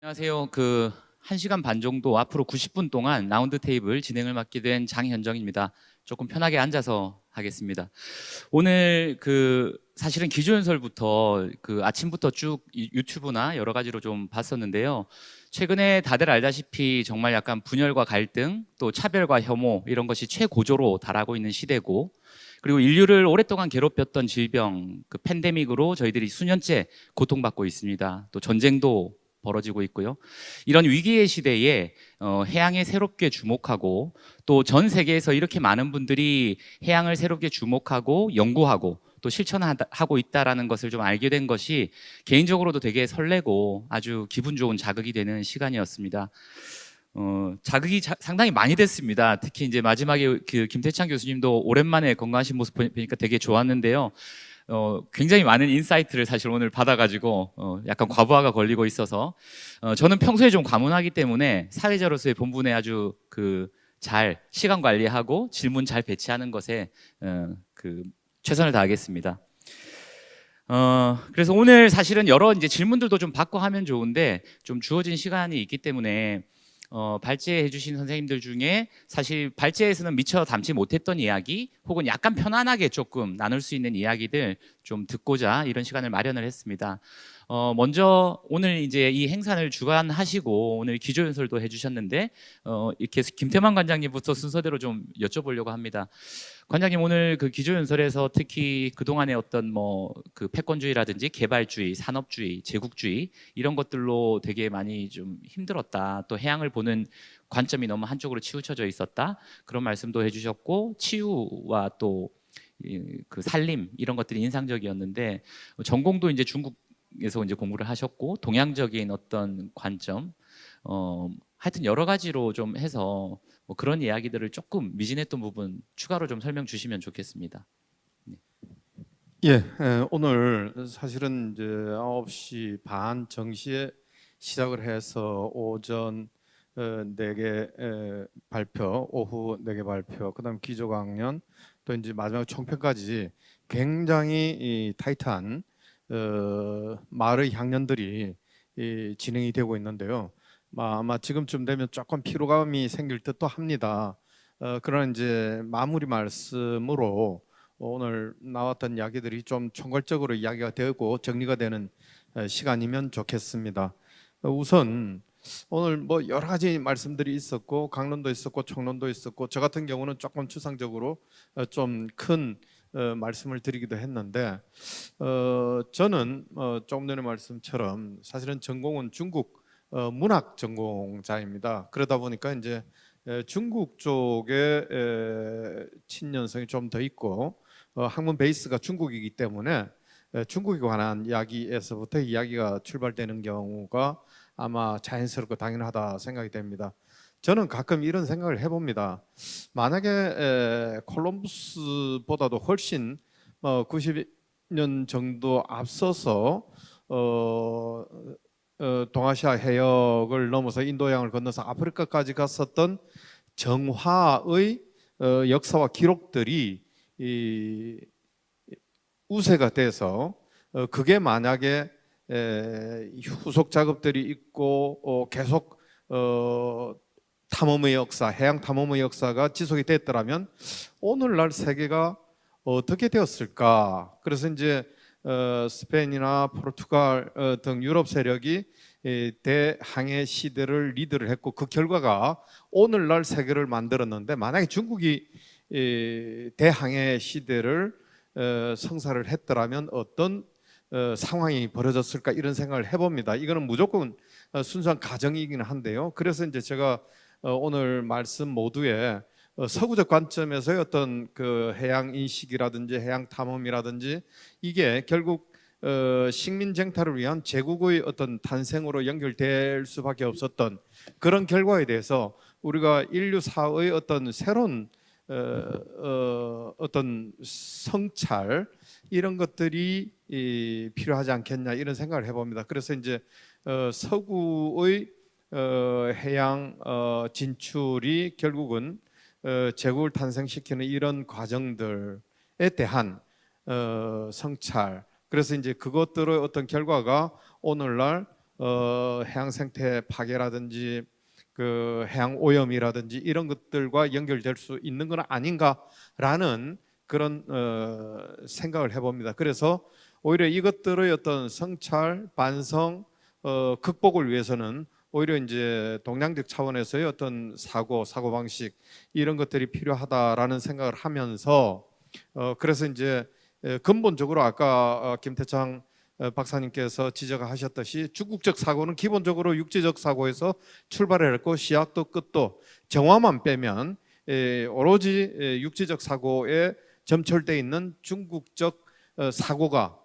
안녕하세요. 1시간 반 정도 앞으로 90분 동안 라운드 테이블 진행을 맡게 된 장현정입니다. 조금 편하게 앉아서 하겠습니다. 오늘 사실은 기조연설부터 아침부터 쭉 유튜브나 여러 가지로 좀 봤었는데요. 최근에 다들 알다시피 정말 약간 분열과 갈등, 또 차별과 혐오 이런 것이 최고조로 달하고 있는 시대고, 그리고 인류를 오랫동안 괴롭혔던 질병, 팬데믹으로 저희들이 수년째 고통받고 있습니다. 또 전쟁도 벌어지고 있고요. 이런 위기의 시대에 해양에 새롭게 주목하고, 또 전 세계에서 이렇게 많은 분들이 해양을 새롭게 주목하고 연구하고 또 실천하고 있다라는 것을 좀 알게 된 것이 개인적으로도 되게 설레고 아주 기분 좋은 자극이 되는 시간이었습니다. 자극이 상당히 많이 됐습니다. 특히 이제 마지막에 김태창 교수님도 오랜만에 건강하신 모습 보니까 되게 좋았는데요. 굉장히 많은 인사이트를 사실 오늘 받아가지고 약간 과부하가 걸리고 있어서 저는 평소에 좀 과문하기 때문에 사회자로서의 본분에 아주 잘 시간 관리하고 질문 잘 배치하는 것에 최선을 다하겠습니다. 그래서 오늘 사실은 여러 이제 질문들도 좀 받고 하면 좋은데 좀 주어진 시간이 있기 때문에 발제해 주신 선생님들 중에 사실 발제에서는 미처 담지 못했던 이야기 혹은 약간 편안하게 조금 나눌 수 있는 이야기들 좀 듣고자 이런 시간을 마련을 했습니다. 먼저 오늘 이제 이 행사를 주관하시고 오늘 기조연설도 해주셨는데 이렇게 김태만 관장님부터 순서대로 좀 여쭤보려고 합니다. 관장님, 오늘 기조연설에서 특히 그동안의 어떤 패권주의라든지 개발주의, 산업주의, 제국주의 이런 것들로 되게 많이 좀 힘들었다. 또 해양을 보는 관점이 너무 한쪽으로 치우쳐져 있었다. 그런 말씀도 해주셨고, 치유와 또 살림 이런 것들이 인상적이었는데, 전공도 이제 중국에서 이제 공부를 하셨고 동양적인 어떤 관점, 하여튼 여러 가지로 좀 해서 그런 이야기들을 조금 미진했던 부분 추가로 좀 설명 주시면 좋겠습니다. 네. 예, 오늘 사실은 이제 9시 반 정시에 시작을 해서 오전 4개 발표, 오후 4개 발표, 그다음 기조 강연, 또 이제 마지막 총평까지 굉장히 타이트한 말의 향연들이 진행이 되고 있는데요. 아마 지금쯤 되면 조금 피로감이 생길 듯도 합니다. 그런 이제 마무리 말씀으로 오늘 나왔던 이야기들이 좀 총괄적으로 이야기가 되고 정리가 되는 시간이면 좋겠습니다. 우선 오늘 여러 가지 말씀들이 있었고 강론도 있었고 총론도 있었고 저 같은 경우는 조금 추상적으로 좀 큰 말씀을 드리기도 했는데 저는 조금 전에 말씀처럼 사실은 전공은 중국 문학 전공자입니다. 그러다 보니까 이제 중국 쪽에 친연성이 좀 더 있고 학문 베이스가 중국이기 때문에 중국에 관한 이야기에서부터 이야기가 출발되는 경우가 아마 자연스럽고 당연하다 생각이 됩니다. 저는 가끔 이런 생각을 해봅니다. 만약에 콜럼부스보다도 훨씬 90년 정도 앞서서 동아시아 해역을 넘어서 인도양을 건너서 아프리카까지 갔었던 정화의 역사와 기록들이 우세가 돼서 그게 만약에 후속 작업들이 있고 계속 탐험의 역사, 해양 탐험의 역사가 지속이 됐더라면 오늘날 세계가 어떻게 되었을까? 그래서 이제 스페인이나 포르투갈 등 유럽 세력이 대항해 시대를 리드를 했고 그 결과가 오늘날 세계를 만들었는데 만약에 중국이 대항해 시대를 성사를 했더라면 어떤 상황이 벌어졌을까 이런 생각을 해봅니다. 이거는 무조건 순수한 가정이긴 한데요. 그래서 이제 제가 오늘 말씀 모두에 서구적 관점에서의 어떤 해양 인식이라든지 해양 탐험이라든지 이게 결국 식민쟁탈을 위한 제국의 어떤 탄생으로 연결될 수밖에 없었던 그런 결과에 대해서 우리가 인류사의 어떤 새로운 어떤 성찰 이런 것들이 필요하지 않겠냐 이런 생각을 해봅니다. 그래서 이제 서구의 해양 진출이 결국은 제국을 탄생시키는 이런 과정들에 대한 성찰. 그래서 이제 그것들의 어떤 결과가 오늘날 해양 생태 파괴라든지 그 해양 오염이라든지 이런 것들과 연결될 수 있는 건 아닌가라는 그런 생각을 해봅니다. 그래서 오히려 이것들의 어떤 성찰, 반성, 극복을 위해서는 오히려 이제 동량적 차원에서의 어떤 사고 방식 이런 것들이 필요하다라는 생각을 하면서 그래서 이제 근본적으로 아까 김태창 박사님께서 지적하셨듯이 중국적 사고는 기본적으로 육지적 사고에서 출발을 했고 시작도 끝도 정화만 빼면 오로지 육지적 사고에 점철돼 있는 중국적 사고가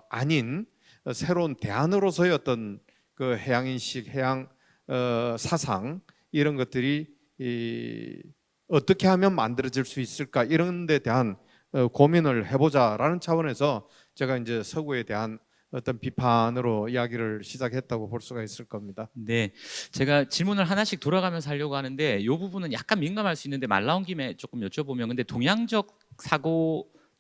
아닌 새로운 대안으로서의 어떤 그 해양 인식, 해양 사상 이런 것들이 어떻게 하면 만들어질 수 있을까 이런 데 대한 고민을 해보자라는 차원에서 제가 이제 서구에 대한 어떤 비판으로 이야기를 시작했다고 볼 수가 있을 겁니다. 네, 제가 질문을 하나씩 돌아가면서 하려고 하는데 이 부분은 약간 민감할 수 있는데 말 나온 김에 조금 여쭤보면 근데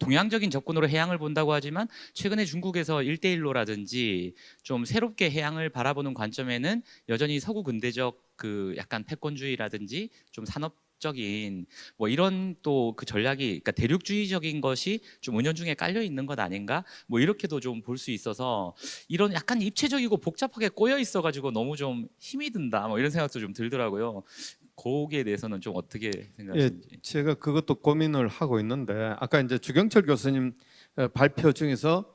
동양적인 접근으로 해양을 본다고 하지만 최근에 중국에서 일대일로라든지 좀 새롭게 해양을 바라보는 관점에는 여전히 서구 근대적 그 약간 패권주의라든지 좀 산업적인 뭐 이런 또 그 전략이 그러니까 대륙주의적인 것이 좀 은연중에 깔려 있는 것 아닌가 뭐 이렇게도 좀 볼 수 있어서 이런 약간 입체적이고 복잡하게 꼬여 있어 가지고 너무 좀 힘이 든다 뭐 이런 생각도 좀 들더라고요. 거기에 대해서는 좀 어떻게 생각하시는지. 제가 그것도 고민을 하고 있는데 아까 이제 주경철 교수님 발표 중에서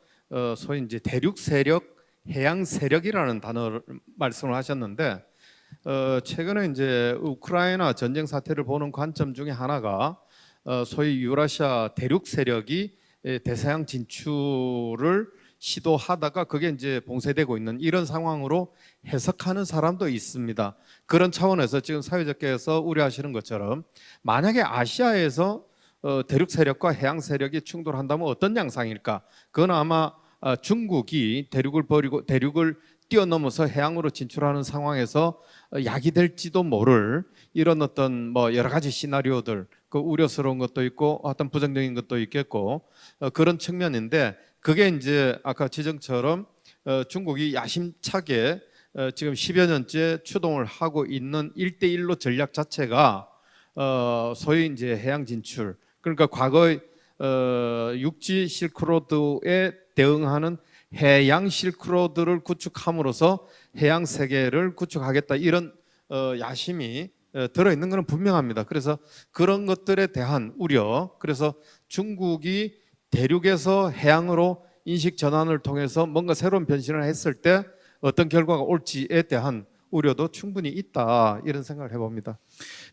소위 이제 대륙 세력, 해양 세력이라는 단어를 말씀을 하셨는데 최근에 이제 우크라이나 전쟁 사태를 보는 관점 중에 하나가 소위 유라시아 대륙 세력이 대서양 진출을 시도하다가 그게 이제 봉쇄되고 있는 이런 상황으로 해석하는 사람도 있습니다. 그런 차원에서 지금 사회적께서 우려하시는 것처럼 만약에 아시아에서 대륙 세력과 해양 세력이 충돌한다면 어떤 양상일까? 그건 아마 중국이 대륙을 뛰어넘어서 해양으로 진출하는 상황에서 약이 될지도 모를 이런 어떤 뭐 여러 가지 시나리오들, 그 우려스러운 것도 있고 어떤 부정적인 것도 있겠고 그런 측면인데 그게 이제 아까 지적처럼 중국이 야심차게 지금 10여 년째 추동을 하고 있는 1대1로 전략 자체가 소위 이제 해양 진출 그러니까 과거의 육지 실크로드에 대응하는 해양 실크로드를 구축함으로써 해양 세계를 구축하겠다 이런 야심이 들어있는 것은 분명합니다. 그래서 그런 것들에 대한 우려 그래서 중국이 대륙에서 해양으로 인식 전환을 통해서 뭔가 새로운 변신을 했을 때 어떤 결과가 올지에 대한 우려도 충분히 있다 이런 생각을 해봅니다.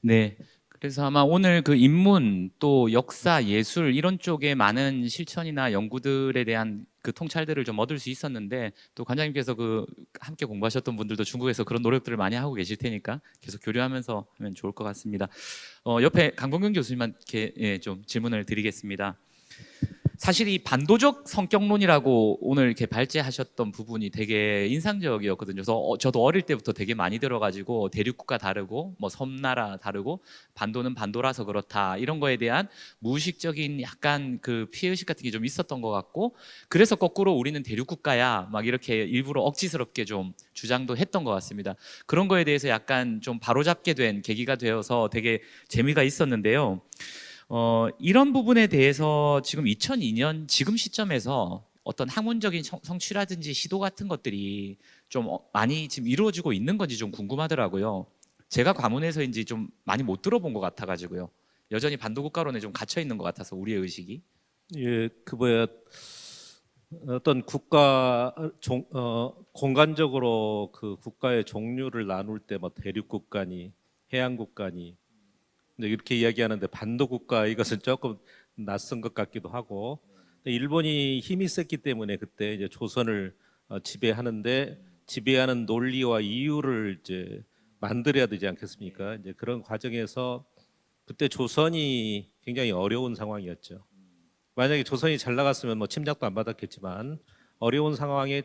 네. 그래서 아마 오늘 그 인문 또 역사 예술 이런 쪽에 많은 실천이나 연구들에 대한 그 통찰들을 좀 얻을 수 있었는데 또 관장님께서 그 함께 공부하셨던 분들도 중국에서 그런 노력들을 많이 하고 계실 테니까 계속 교류하면서 하면 좋을 것 같습니다. 옆에 강범균 교수님께 예, 좀 질문을 드리겠습니다. 사실 이 반도적 성격론이라고 오늘 이렇게 발제하셨던 부분이 되게 인상적이었거든요. 그래서 저도 어릴 때부터 되게 많이 들어가지고 대륙국가 다르고 뭐 섬나라 다르고 반도는 반도라서 그렇다 이런 거에 대한 무의식적인 약간 그 피해의식 같은 게 좀 있었던 것 같고 그래서 거꾸로 우리는 대륙국가야 막 이렇게 일부러 억지스럽게 좀 주장도 했던 것 같습니다. 그런 거에 대해서 약간 좀 바로잡게 된 계기가 되어서 되게 재미가 있었는데요. 이런 부분에 대해서 지금 2002년 지금 시점에서 어떤 학문적인 성취라든지 시도 같은 것들이 좀 많이 지금 이루어지고 있는 건지 좀 궁금하더라고요. 제가 과문해서인지 좀 많이 못 들어본 것 같아가지고요. 여전히 반도국가론에 좀 갇혀 있는 것 같아서 우리의 의식이. 예, 그 뭐야 어떤 국가 공간적으로 그 국가의 종류를 나눌 때 뭐 대륙 국가니 해양 국가니 이렇게 이야기하는데 반도 국가 이것은 조금 낯선 것 같기도 하고 일본이 힘이 셌기 때문에 그때 이제 조선을 지배하는데 지배하는 논리와 이유를 이제 만들어야 되지 않겠습니까? 이제 그런 과정에서 그때 조선이 굉장히 어려운 상황이었죠. 만약에 조선이 잘 나갔으면 뭐 침략도 안 받았겠지만 어려운 상황에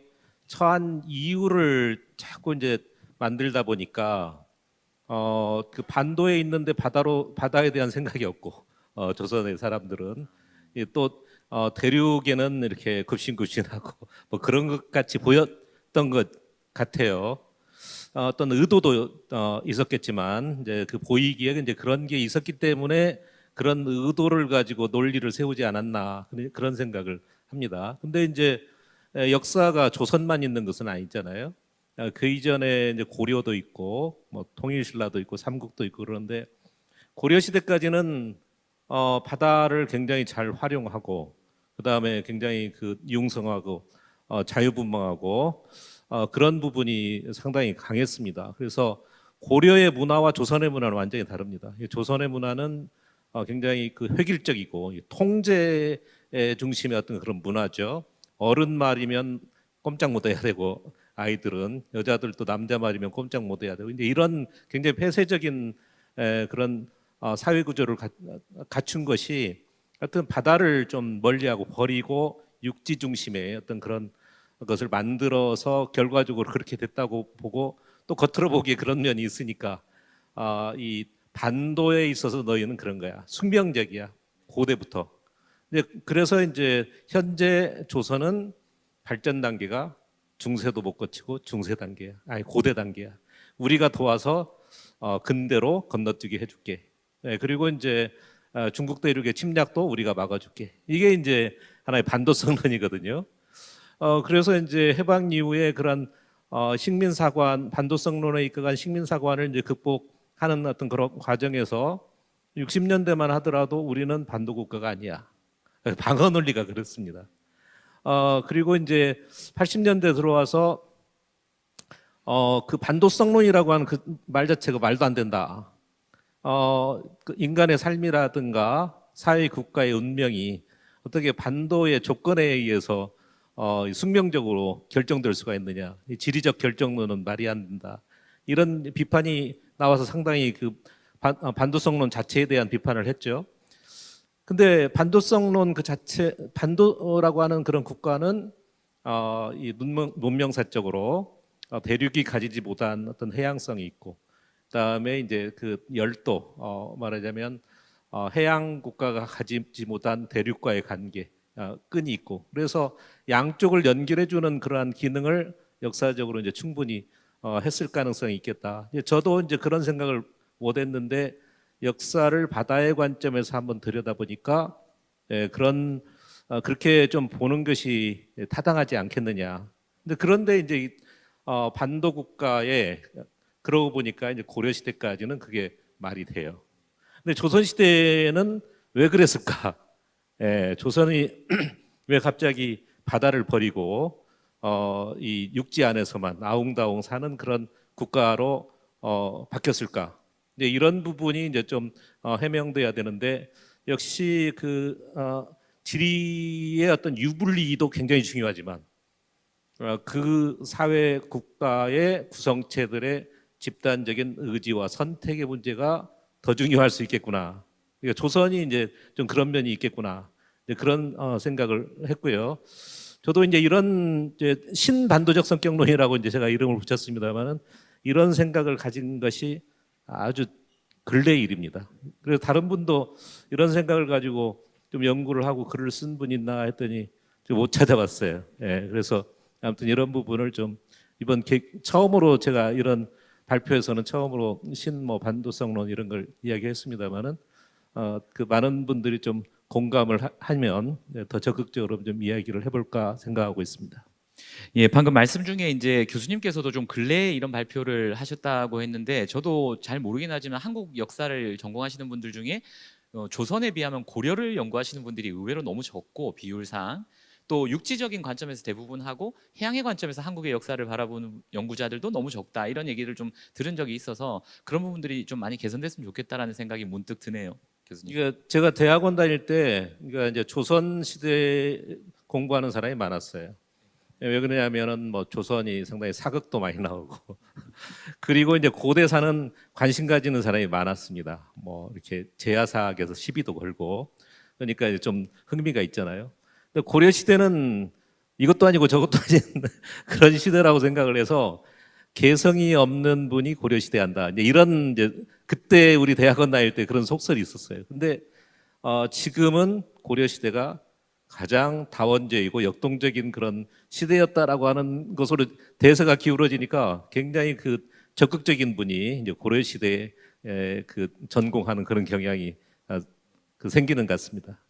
처한 이유를 자꾸 이제 만들다 보니까 그 반도에 있는데 바다에 대한 생각이 없고 조선의 사람들은 또 대륙에는 이렇게 급신급신하고 뭐 그런 것 같이 보였던 것 같아요. 어떤 의도도 있었겠지만 이제 그 보이기에 이제 그런 게 있었기 때문에 그런 의도를 가지고 논리를 세우지 않았나 그런 생각을 합니다. 근데 이제 역사가 조선만 있는 것은 아니잖아요. 그 이전에 이제 고려도 있고 뭐 통일신라도 있고 삼국도 있고 그런데 고려 시대까지는 바다를 굉장히 잘 활용하고 그 다음에 굉장히 그 융성하고 자유분방하고 그런 부분이 상당히 강했습니다. 그래서 고려의 문화와 조선의 문화는 완전히 다릅니다. 조선의 문화는 굉장히 그 획일적이고 통제의 중심의 어떤 그런 문화죠. 어른 말이면 꼼짝 못해야 되고 아이들은 여자들도 남자 말이면 꼼짝 못해야 되고 이제 이런 굉장히 폐쇄적인 그런 사회 구조를 갖춘 것이 하여튼 바다를 좀 멀리하고 버리고 육지 중심의 어떤 그런 것을 만들어서 결과적으로 그렇게 됐다고 보고 또 겉으로 보기에 그런 면이 있으니까 이 반도에 있어서 너희는 그런 거야. 숙명적이야. 고대부터. 그래서 이제 현재 조선은 발전 단계가 중세도 못 거치고 중세 단계야. 아니 고대 단계야. 우리가 도와서 근대로 건너뛰게 해줄게. 그리고 이제 중국 대륙의 침략도 우리가 막아줄게. 이게 이제 하나의 반도성론이거든요. 그래서 이제 해방 이후에 그런 식민사관 반도성론에 이끌어간 식민사관을 이제 극복하는 어떤 그런 과정에서 60년대만 하더라도 우리는 반도국가가 아니야. 방어 논리가 그렇습니다. 그리고 이제 80년대 들어와서 그 반도성론이라고 하는 그 말 자체가 말도 안 된다. 그 인간의 삶이라든가 사회 국가의 운명이 어떻게 반도의 조건에 의해서 숙명적으로 결정될 수가 있느냐. 지리적 결정론은 말이 안 된다. 이런 비판이 나와서 상당히 그 반도성론 자체에 대한 비판을 했죠. 근데 반도성론 그 자체, 반도라고 하는 그런 국가는 이 문명사적으로 대륙이 가지지 못한 어떤 해양성이 있고, 그다음에 이제 그 열도, 말하자면 해양 국가가 가지지 못한 대륙과의 관계, 끈이 있고, 그래서 양쪽을 연결해주는 그러한 기능을 역사적으로 이제 충분히 했을 가능성이 있겠다. 저도 이제 그런 생각을 못했는데 역사를 바다의 관점에서 한번 들여다보니까 그런 그렇게 좀 보는 것이 타당하지 않겠느냐. 그런데 이제 반도 국가에 그러고 보니까 이제 고려 시대까지는 그게 말이 돼요. 근데 조선 시대는 왜 그랬을까? 조선이 왜 갑자기 바다를 버리고 이 육지 안에서만 아웅다웅 사는 그런 국가로 바뀌었을까? 이제 이런 부분이 이제 좀 해명돼야 되는데 역시 그 지리의 어떤 유불리도 굉장히 중요하지만 그 사회 국가의 구성체들의 집단적인 의지와 선택의 문제가 더 중요할 수 있겠구나. 그러니까 조선이 이제 좀 그런 면이 있겠구나. 이제 그런 생각을 했고요. 저도 이제 이런 이제 신반도적 성격론이라고 이제 제가 이름을 붙였습니다만은 이런 생각을 가진 것이 아주 근래 일입니다. 그래서 다른 분도 이런 생각을 가지고 좀 연구를 하고 글을 쓴 분 있나 했더니 못 찾아봤어요. 그래서 아무튼 이런 부분을 좀 이번 처음으로 제가 이런 발표에서는 처음으로 신뭐 반도성론 이런 걸 이야기했습니다만은 그 많은 분들이 좀 공감을 하면 더 적극적으로 좀 이야기를 해볼까 생각하고 있습니다. 예, 방금 말씀 중에 이제 교수님께서도 좀 근래에 이런 발표를 하셨다고 했는데 저도 잘 모르긴 하지만 한국 역사를 전공하시는 분들 중에 조선에 비하면 고려를 연구하시는 분들이 의외로 너무 적고 비율상 또 육지적인 관점에서 대부분 하고 해양의 관점에서 한국의 역사를 바라보는 연구자들도 너무 적다 이런 얘기를 좀 들은 적이 있어서 그런 부분들이 좀 많이 개선됐으면 좋겠다라는 생각이 문득 드네요, 교수님. 그러니까 제가 대학원 다닐 때 그러니까 이제 조선 시대 공부하는 사람이 많았어요. 왜 그러냐면은 뭐 조선이 상당히 사극도 많이 나오고 그리고 이제 고대사는 관심 가지는 사람이 많았습니다. 뭐 이렇게 제야사학에서 시비도 걸고 그러니까 이제 좀 흥미가 있잖아요. 근데 고려 시대는 이것도 아니고 저것도 아닌 그런 시대라고 생각을 해서 개성이 없는 분이 고려 시대 한다. 이제 이런 이제 그때 우리 대학원 다닐 때 그런 속설이 있었어요. 근데 지금은 고려 시대가 가장 다원적이고 역동적인 그런 시대였다라고 하는 것으로 대세가 기울어지니까 굉장히 그 적극적인 분이 이제 고려 시대에 그 전공하는 그런 경향이 그 생기는 것 같습니다.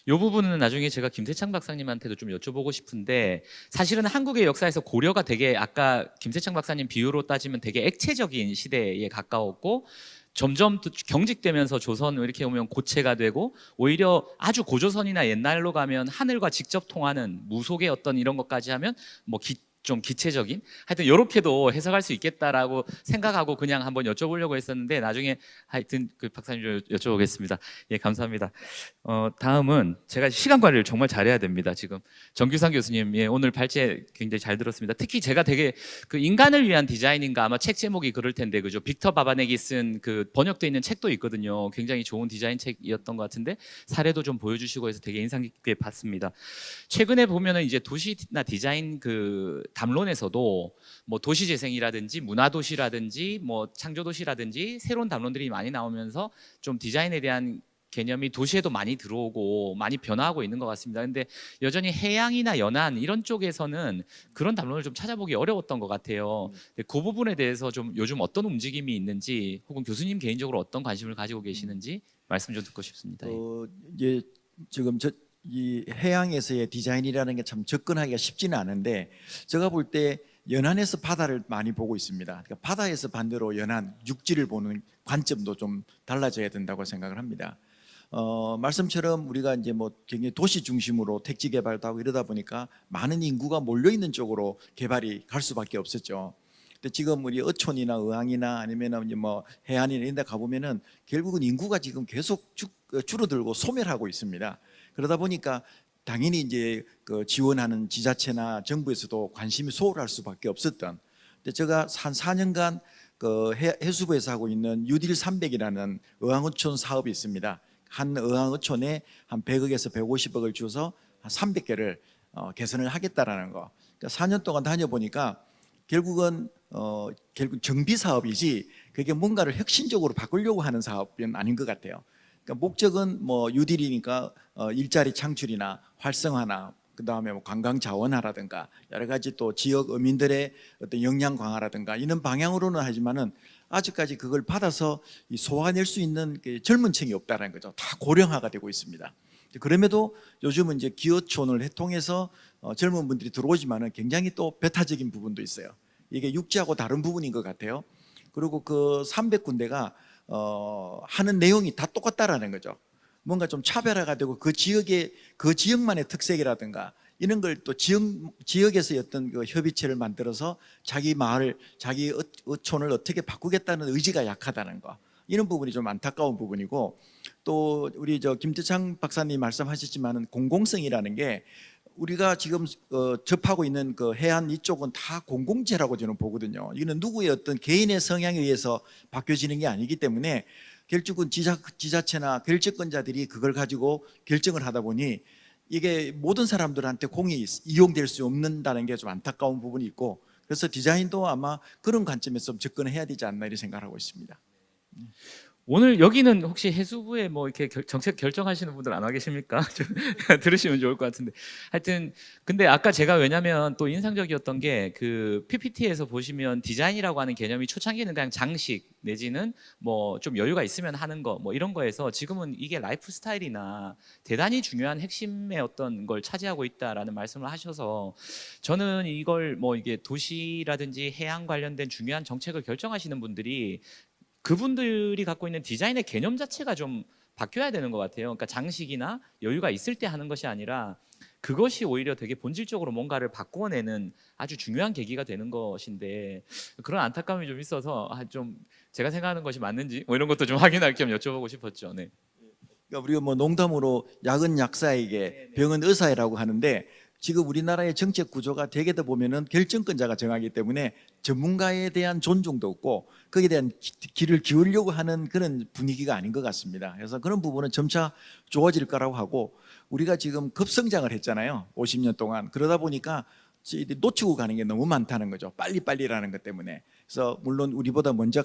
이 부분은 나중에 제가 김세창 박사님한테도 좀 여쭤보고 싶은데, 사실은 한국의 역사에서 고려가 되게 아까 김세창 박사님 비유로 따지면 되게 액체적인 시대에 가까웠고, 점점 또 경직되면서 조선 이렇게 오면 고체가 되고, 오히려 아주 고조선이나 옛날로 가면 하늘과 직접 통하는 무속의 어떤 이런 것까지 하면 뭐 좀 기체적인, 하여튼 이렇게도 해석할 수 있겠다라고 생각하고 그냥 한번 여쭤보려고 했었는데, 나중에 하여튼 그 박사님 좀 여쭤보겠습니다. 예, 감사합니다. 다음은 제가 시간 관리를 정말 잘해야 됩니다. 지금 정규상 교수님, 예, 오늘 발제 굉장히 잘 들었습니다. 특히 제가 되게 그 인간을 위한 디자인인가 아마 책 제목이 그럴 텐데, 그죠? 빅터 바바넥이 쓴 그 번역돼 있는 책도 있거든요. 굉장히 좋은 디자인 책이었던 것 같은데 사례도 좀 보여주시고 해서 되게 인상 깊게 봤습니다. 최근에 보면은 이제 도시나 디자인 그 담론에서도 뭐 도시재생이라든지 문화도시라든지 뭐 창조도시라든지 새로운 담론들이 많이 나오면서 좀 디자인에 대한 개념이 도시에도 많이 들어오고 많이 변화하고 있는 것 같습니다. 근데 여전히 해양이나 연안 이런 쪽에서는 그런 담론을 좀 찾아보기 어려웠던 것 같아요. 근데 그 부분에 대해서 좀 요즘 어떤 움직임이 있는지, 혹은 교수님 개인적으로 어떤 관심을 가지고 계시는지 말씀 좀 듣고 싶습니다. 이제 지금 이 해양에서의 디자인이라는 게 참 접근하기가 쉽지는 않은데, 제가 볼 때 연안에서 바다를 많이 보고 있습니다. 그러니까 바다에서 반대로 연안 육지를 보는 관점도 좀 달라져야 된다고 생각을 합니다. 말씀처럼 우리가 이제 뭐 굉장히 도시 중심으로 택지 개발도 하고 이러다 보니까 많은 인구가 몰려 있는 쪽으로 개발이 갈 수밖에 없었죠. 근데 지금 우리 어촌이나 의왕이나 아니면 이제 뭐 해안이나 이런 데 가보면은 결국은 인구가 지금 계속 줄어들고 소멸하고 있습니다. 그러다 보니까 당연히 이제 그 지원하는 지자체나 정부에서도 관심이 소홀할 수밖에 없었던. 근데 제가 한 4년간 그 해수부에서 하고 있는 뉴딜 300이라는 의왕어촌 사업이 있습니다. 한 의왕어촌에 한 100억에서 150억을 주어서 한 300개를 개선을 하겠다라는 거. 그러니까 4년 동안 다녀보니까 결국은 결국 정비 사업이지 그게 뭔가를 혁신적으로 바꾸려고 하는 사업은 아닌 것 같아요. 그러니까 목적은 뭐 뉴딜이니까 일자리 창출이나 활성화나 그다음에 뭐 관광 자원화라든가 여러 가지 또 지역 어민들의 어떤 역량 강화라든가 이런 방향으로는 하지만은 아직까지 그걸 받아서 소화낼 수 있는 젊은 층이 없다는 거죠. 다 고령화가 되고 있습니다. 그럼에도 요즘은 이제 기어촌을 통해서 젊은 분들이 들어오지만은 굉장히 또 배타적인 부분도 있어요. 이게 육지하고 다른 부분인 것 같아요. 그리고 그 300군데가 하는 내용이 다 똑같다라는 거죠. 뭔가 좀 차별화가 되고 그 지역만의 특색이라든가 이런 걸 또 지역에서 어떤 그 협의체를 만들어서 자기 마을, 자기 어촌을 어떻게 바꾸겠다는 의지가 약하다는 거, 이런 부분이 좀 안타까운 부분이고, 또 우리 김태창 박사님 말씀하셨지만은 공공성이라는 게 우리가 지금 접하고 있는 그 해안 이쪽은 다 공공재라고 저는 보거든요. 이거는 누구의 어떤 개인의 성향에 의해서 바뀌어지는 게 아니기 때문에 결국은 지자체나 결정권자들이 그걸 가지고 결정을 하다 보니 이게 모든 사람들한테 공이 이용될 수 없는다는 게 좀 안타까운 부분이 있고, 그래서 디자인도 아마 그런 관점에서 좀 접근해야 되지 않나 이렇게 생각하고 있습니다. 오늘 여기는 혹시 해수부에 뭐 이렇게 정책 결정하시는 분들 안 와 계십니까? 좀 들으시면 좋을 것 같은데. 하여튼 근데 아까 제가 왜냐면 또 인상적이었던 게 그 PPT에서 보시면 디자인이라고 하는 개념이 초창기는 그냥 장식 내지는 뭐 좀 여유가 있으면 하는 거 뭐 이런 거에서 지금은 이게 라이프 스타일이나 대단히 중요한 핵심의 어떤 걸 차지하고 있다라는 말씀을 하셔서, 저는 이걸 뭐 이게 도시라든지 해양 관련된 중요한 정책을 결정하시는 분들이 그분들이 갖고 있는 디자인의 개념 자체가 좀 바뀌어야 되는 것 같아요. 그러니까 장식이나 여유가 있을 때 하는 것이 아니라 그것이 오히려 되게 본질적으로 뭔가를 바꿔내는 아주 중요한 계기가 되는 것인데, 그런 안타까움이 좀 있어서 좀 제가 생각하는 것이 맞는지 뭐 이런 것도 좀 확인할 겸 여쭤보고 싶었죠. 네. 그러니까 우리가 뭐 농담으로 약은 약사에게 병은 의사라고 하는데, 지금 우리나라의 정책 구조가 대개다 보면은 결정권자가 정하기 때문에 전문가에 대한 존중도 없고 거기에 대한 귀를 기울이려고 하는 그런 분위기가 아닌 것 같습니다. 그래서 그런 부분은 점차 좋아질 거라고 하고, 우리가 지금 급성장을 했잖아요. 50년 동안. 그러다 보니까 놓치고 가는 게 너무 많다는 거죠. 빨리빨리라는 것 때문에. 그래서 물론 우리보다 먼저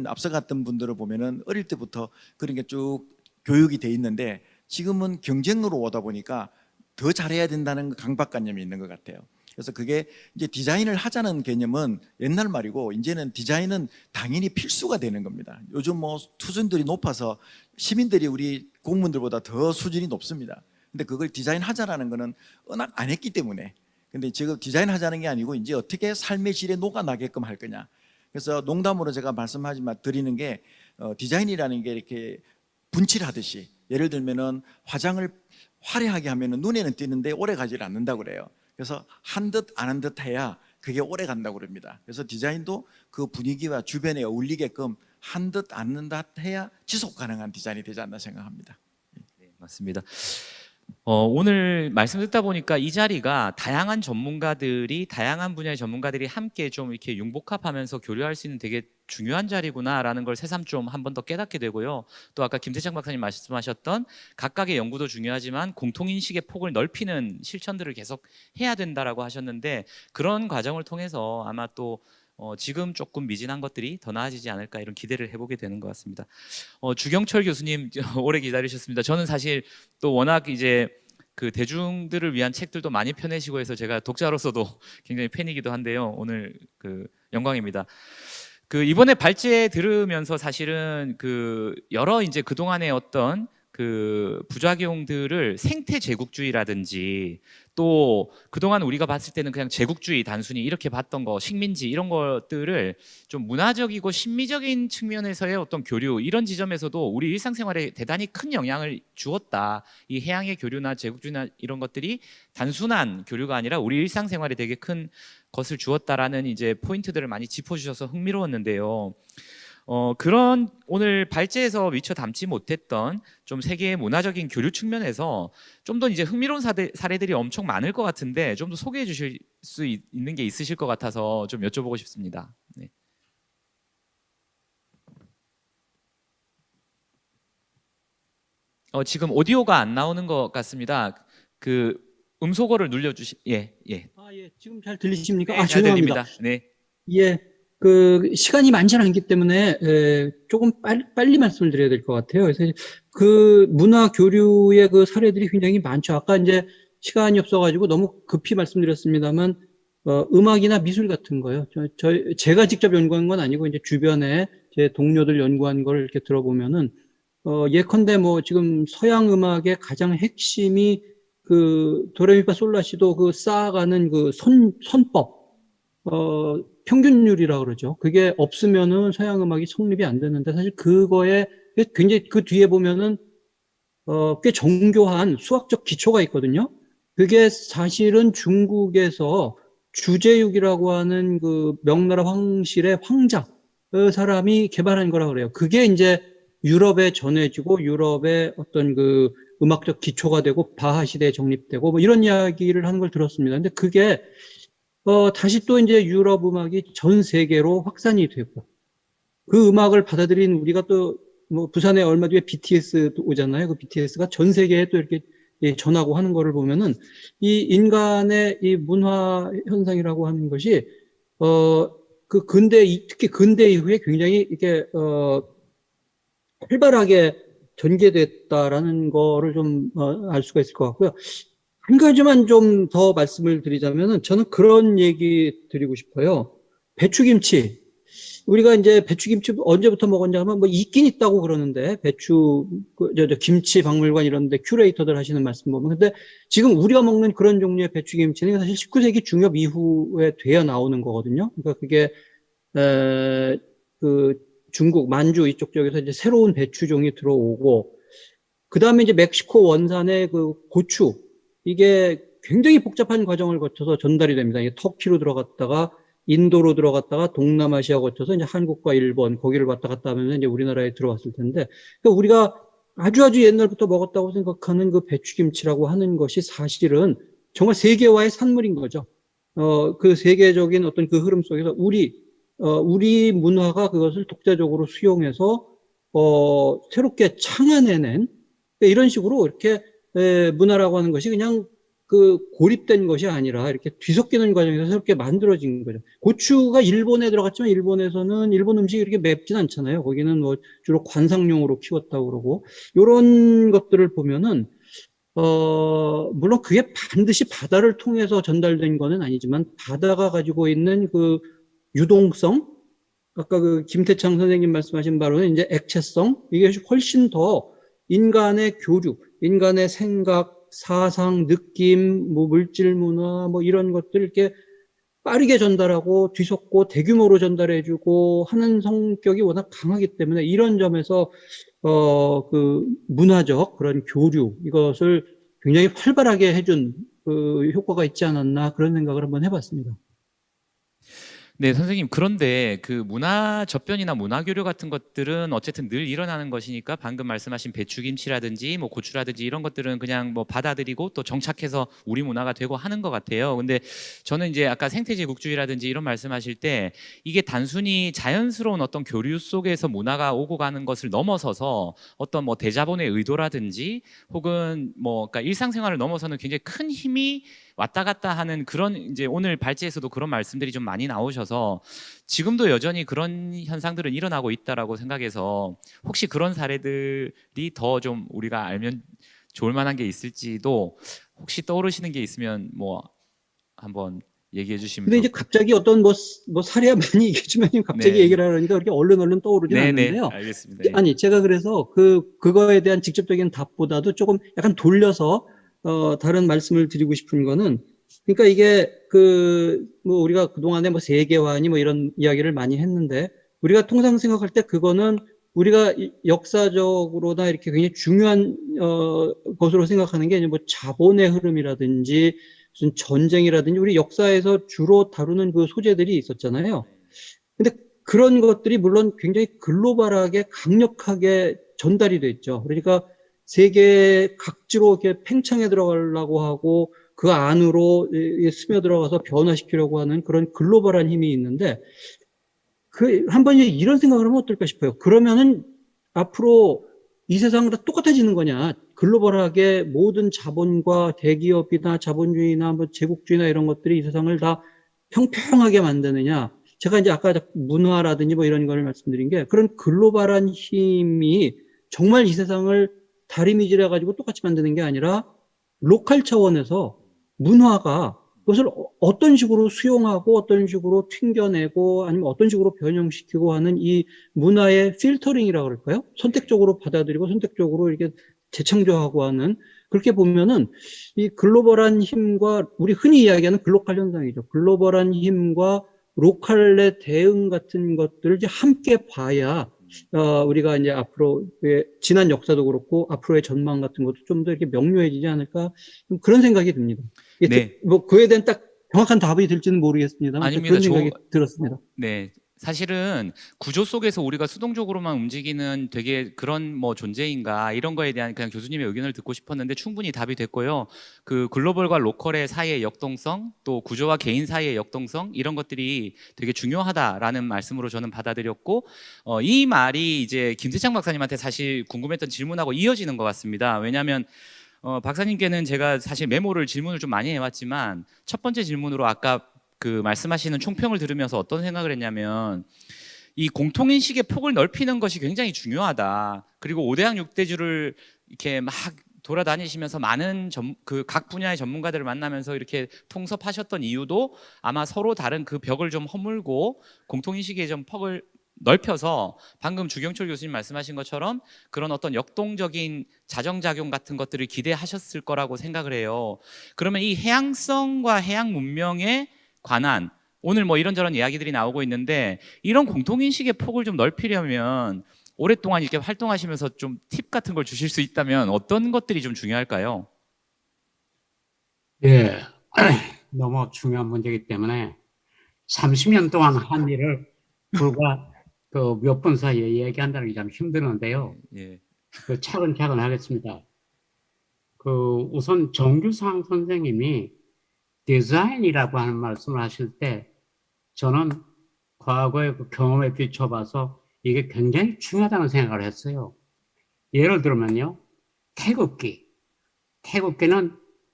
앞서 갔던 분들을 보면은 어릴 때부터 그런 게 쭉 교육이 돼 있는데, 지금은 경쟁으로 오다 보니까 더 잘해야 된다는 강박관념이 있는 것 같아요. 그래서 그게 이제 디자인을 하자는 개념은 옛날 말이고 이제는 디자인은 당연히 필수가 되는 겁니다. 요즘 뭐 수준들이 높아서 시민들이 우리 공무원들보다 더 수준이 높습니다. 근데 그걸 디자인하자라는 거는 워낙 안 했기 때문에. 근데 지금 디자인하자는 게 아니고 이제 어떻게 삶의 질에 녹아나게끔 할 거냐. 그래서 농담으로 제가 말씀하지만 드리는 게 디자인이라는 게 이렇게 분칠하듯이 예를 들면은 화장을 화려하게 하면은 눈에는 띄는데 오래 가지를 않는다고 그래요. 그래서 한 듯 안 한 듯 해야 그게 오래 간다고 그럽니다. 그래서 디자인도 그 분위기와 주변에 어울리게끔 한 듯 안 한 듯 해야 지속 가능한 디자인이 되지 않나 생각합니다. 네, 맞습니다. 오늘 말씀 듣다 보니까 이 자리가 다양한 전문가들이 다양한 분야의 전문가들이 함께 좀 이렇게 융복합하면서 교류할 수 있는 되게 중요한 자리구나라는 걸 새삼 좀 한 번 더 깨닫게 되고요. 또 아까 김태창 박사님 말씀하셨던 각각의 연구도 중요하지만 공통인식의 폭을 넓히는 실천들을 계속 해야 된다라고 하셨는데 그런 과정을 통해서 아마 또 지금 조금 미진한 것들이 더 나아지지 않을까 이런 기대를 해보게 되는 것 같습니다. 주경철 교수님 오래 기다리셨습니다. 저는 사실 또 워낙 이제 그 대중들을 위한 책들도 많이 펴내시고 해서 제가 독자로서도 굉장히 팬이기도 한데요. 오늘 그 영광입니다. 그 이번에 발제 들으면서 사실은 그 여러 이제 그동안의 어떤 그 부작용들을 생태 제국주의라든지 또 그동안 우리가 봤을 때는 그냥 제국주의 단순히 이렇게 봤던 거 식민지 이런 것들을 좀 문화적이고 심미적인 측면에서의 어떤 교류 이런 지점에서도 우리 일상생활에 대단히 큰 영향을 주었다. 이 해양의 교류나 제국주의나 이런 것들이 단순한 교류가 아니라 우리 일상생활에 되게 큰 것을 주었다라는 이제 포인트들을 많이 짚어주셔서 흥미로웠는데요. 그런 오늘 발제에서 미처 담지 못했던 좀 세계의 문화적인 교류 측면에서 좀 더 이제 흥미로운 사례들이 엄청 많을 것 같은데 좀 더 소개해 주실 수 있는 게 있으실 것 같아서 좀 여쭤보고 싶습니다. 네. 지금 오디오가 안 나오는 것 같습니다. 그 음소거를 예. 예, 지금 잘 들리십니까? 네, 잘 죄송합니다. 들립니다. 네. 예, 시간이 많지 않기 때문에 조금 빨리 말씀을 드려야 될 것 같아요. 그래서 그 문화 교류의 그 사례들이 굉장히 많죠. 아까 이제 시간이 없어가지고 너무 급히 말씀드렸습니다만 음악이나 미술 같은 거요. 제가 직접 연구한 건 아니고 이제 주변에 제 동료들 연구한 걸 이렇게 들어보면은 예컨대 뭐 지금 서양 음악의 가장 핵심이 그 도레미파 솔라시도 그 쌓아가는 그 손법 평균율이라고 그러죠. 그게 없으면은 서양 음악이 성립이 안 되는데 사실 그거에 굉장히 그 뒤에 보면은 꽤 정교한 수학적 기초가 있거든요. 그게 사실은 중국에서 주제육이라고 하는 그 명나라 황실의 황자 그 사람이 개발한 거라고 그래요. 그게 이제 유럽에 전해지고 유럽의 어떤 그 음악적 기초가 되고 바하 시대에 정립되고 뭐 이런 이야기를 하는 걸 들었습니다. 근데 그게 다시 또 이제 유럽 음악이 전 세계로 확산이 되고 그 음악을 받아들인 우리가 또 뭐 부산에 얼마 뒤에 BTS 오잖아요. 그 BTS가 전 세계에 또 이렇게 전하고 하는 거를 보면은 이 인간의 이 문화 현상이라고 하는 것이 그 특히 근대 이후에 굉장히 이렇게 활발하게 전개됐다라는 거를 좀 알 수가 있을 것 같고요. 한 가지만 좀 더 말씀을 드리자면은 저는 그런 얘기 드리고 싶어요. 배추김치. 우리가 이제 배추김치 언제부터 먹었냐 하면 뭐 있긴 있다고 그러는데 김치 박물관 이런 데 큐레이터들 하시는 말씀 보면 근데 지금 우리가 먹는 그런 종류의 배추김치는 사실 19세기 중엽 이후에 돼야 나오는 거거든요. 그러니까 그게 그 중국 만주 이쪽 지역에서 이제 새로운 배추종이 들어오고 그다음에 이제 멕시코 원산의 그 고추 이게 굉장히 복잡한 과정을 거쳐서 전달이 됩니다. 이게 터키로 들어갔다가 인도로 들어갔다가 동남아시아 거쳐서 이제 한국과 일본 거기를 왔다 갔다 하면서 이제 우리나라에 들어왔을 텐데 그러니까 우리가 아주 옛날부터 먹었다고 생각하는 그 배추김치라고 하는 것이 사실은 정말 세계화의 산물인 거죠. 그 세계적인 어떤 그 흐름 속에서 우리 문화가 그것을 독자적으로 수용해서 새롭게 창안해낸 이런 식으로 이렇게 문화라고 하는 것이 그냥 그 고립된 것이 아니라 이렇게 뒤섞이는 과정에서 새롭게 만들어진 거죠. 고추가 일본에 들어갔지만 일본에서는 일본 음식이 이렇게 맵진 않잖아요. 거기는 뭐 주로 관상용으로 키웠다고 그러고 이런 것들을 보면은 물론 그게 반드시 바다를 통해서 전달된 거는 아니지만 바다가 가지고 있는 그 유동성, 아까 그 김태창 선생님 말씀하신 바로는 이제 액체성, 이게 훨씬 더 인간의 교류, 인간의 생각, 사상, 느낌, 뭐 물질 문화, 뭐 이런 것들 이렇게 빠르게 전달하고 뒤섞고 대규모로 전달해주고 하는 성격이 워낙 강하기 때문에 이런 점에서 그 문화적 그런 교류 이것을 굉장히 활발하게 해준 그 효과가 있지 않았나 그런 생각을 한번 해봤습니다. 네, 선생님. 그런데 그 문화 접변이나 문화 교류 같은 것들은 어쨌든 늘 일어나는 것이니까 방금 말씀하신 배추김치라든지 뭐 고추라든지 이런 것들은 그냥 뭐 받아들이고 또 정착해서 우리 문화가 되고 하는 것 같아요. 근데 저는 이제 아까 생태제국주의라든지 이런 말씀하실 때 이게 단순히 자연스러운 어떤 교류 속에서 문화가 오고 가는 것을 넘어서서 어떤 뭐 대자본의 의도라든지 혹은 뭐 그러니까 일상생활을 넘어서는 굉장히 큰 힘이 왔다 갔다 하는 그런 이제 오늘 발제에서도 그런 말씀들이 좀 많이 나오셔서 지금도 여전히 그런 현상들은 일어나고 있다라고 생각해서 혹시 그런 사례들이 더 좀 우리가 알면 좋을 만한 게 있을지도 혹시 떠오르시는 게 있으면 뭐 한번 얘기해 주시면 근데 이제 좋을 것 갑자기 어떤 뭐 사례가 많이 얘기해주면 갑자기 네. 얘기를 하려니까 그렇게 얼른 떠오르진 네네, 않는데요. 알겠습니다. 예. 아니, 제가 그래서 그거에 대한 직접적인 답보다도 조금 약간 돌려서, 다른 말씀을 드리고 싶은 거는, 그러니까 이게 뭐 우리가 그동안에 뭐 세계화니 뭐 이런 이야기를 많이 했는데, 우리가 통상 생각할 때 그거는 우리가 역사적으로나 이렇게 굉장히 중요한, 것으로 생각하는 게 이제 뭐 자본의 흐름이라든지, 무슨 전쟁이라든지 우리 역사에서 주로 다루는 그 소재들이 있었잖아요. 근데 그런 것들이 물론 굉장히 글로벌하게 강력하게 전달이 됐죠. 그러니까 세계 각지로 이렇게 팽창해 들어가려고 하고 그 안으로 스며들어가서 변화시키려고 하는 그런 글로벌한 힘이 있는데 한번 이런 생각을 하면 어떨까 싶어요. 그러면은 앞으로 이 세상은 다 똑같아지는 거냐? 글로벌하게 모든 자본과 대기업이나 자본주의나 뭐 제국주의나 이런 것들이 이 세상을 다 평평하게 만드느냐? 제가 이제 아까 문화라든지 뭐 이런 걸 말씀드린 게 그런 글로벌한 힘이 정말 이 세상을 다리미질해 가지고 똑같이 만드는 게 아니라 로컬 차원에서 문화가 그것을 어떤 식으로 수용하고 어떤 식으로 튕겨내고 아니면 어떤 식으로 변형시키고 하는 이 문화의 필터링이라고 그럴까요? 선택적으로 받아들이고 선택적으로 이렇게 재창조하고 하는 그렇게 보면은 이 글로벌한 힘과 우리 흔히 이야기하는 글로컬 현상이죠. 글로벌한 힘과 로컬의 대응 같은 것들을 이제 함께 봐야 우리가 이제 앞으로 지난 역사도 그렇고 앞으로의 전망 같은 것도 좀 더 이렇게 명료해지지 않을까 그런 생각이 듭니다. 네. 뭐 그에 대한 딱 정확한 답이 될지는 모르겠습니다만 아닙니다. 그런 생각이 들었습니다. 네. 사실은 구조 속에서 우리가 수동적으로만 움직이는 되게 그런 뭐 존재인가 이런 거에 대한 그냥 교수님의 의견을 듣고 싶었는데 충분히 답이 됐고요. 그 글로벌과 로컬의 사이의 역동성 또 구조와 개인 사이의 역동성 이런 것들이 되게 중요하다라는 말씀으로 저는 받아들였고 이 말이 이제 김태창 박사님한테 사실 궁금했던 질문하고 이어지는 것 같습니다. 왜냐하면 박사님께는 제가 사실 메모를 질문을 좀 많이 해왔지만 첫 번째 질문으로 아까 그 말씀하시는 총평을 들으면서 어떤 생각을 했냐면 이 공통인식의 폭을 넓히는 것이 굉장히 중요하다. 그리고 5대양 6대주를 이렇게 막 돌아다니시면서 많은 그 각 분야의 전문가들을 만나면서 이렇게 통섭하셨던 이유도 아마 서로 다른 그 벽을 좀 허물고 공통인식의 좀 폭을 넓혀서 방금 주경철 교수님 말씀하신 것처럼 그런 어떤 역동적인 자정작용 같은 것들을 기대하셨을 거라고 생각을 해요. 그러면 이 해양성과 해양 문명에 관한 오늘 뭐 이런저런 이야기들이 나오고 있는데 이런 공통인식의 폭을 좀 넓히려면 오랫동안 이렇게 활동하시면서 좀 팁 같은 걸 주실 수 있다면 어떤 것들이 좀 중요할까요? 예, 너무 중요한 문제이기 때문에 30년 동안 한 일을 불과 그 몇 분 사이에 얘기한다는 게 참 힘드는데요. 예. 그 차근차근 하겠습니다. 그 우선 정규상 선생님이 디자인이라고 하는 말씀을 하실 때 저는 과거의 그 경험에 비춰봐서 이게 굉장히 중요하다는 생각을 했어요. 예를 들면요, 태극기는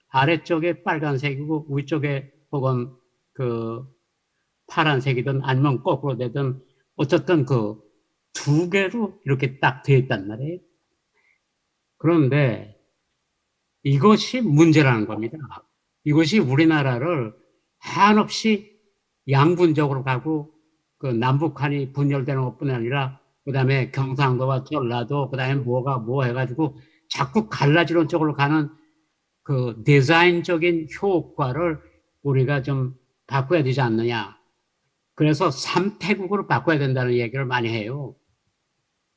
아래쪽에 빨간색이고 위쪽에 혹은 그 파란색이든 아니면 거꾸로 되든 어쨌든 그 두 개로 이렇게 딱 되어 있단 말이에요. 그런데 이것이 문제라는 겁니다. 이것이 우리나라를 한없이 양분적으로 가고 그 남북한이 분열되는 것뿐 아니라 그다음에 경상도와 전라도 그다음에 뭐가 뭐 해가지고 자꾸 갈라지는 쪽으로 가는 그 디자인적인 효과를 우리가 좀 바꿔야 되지 않느냐. 그래서 3태국으로 바꿔야 된다는 얘기를 많이 해요.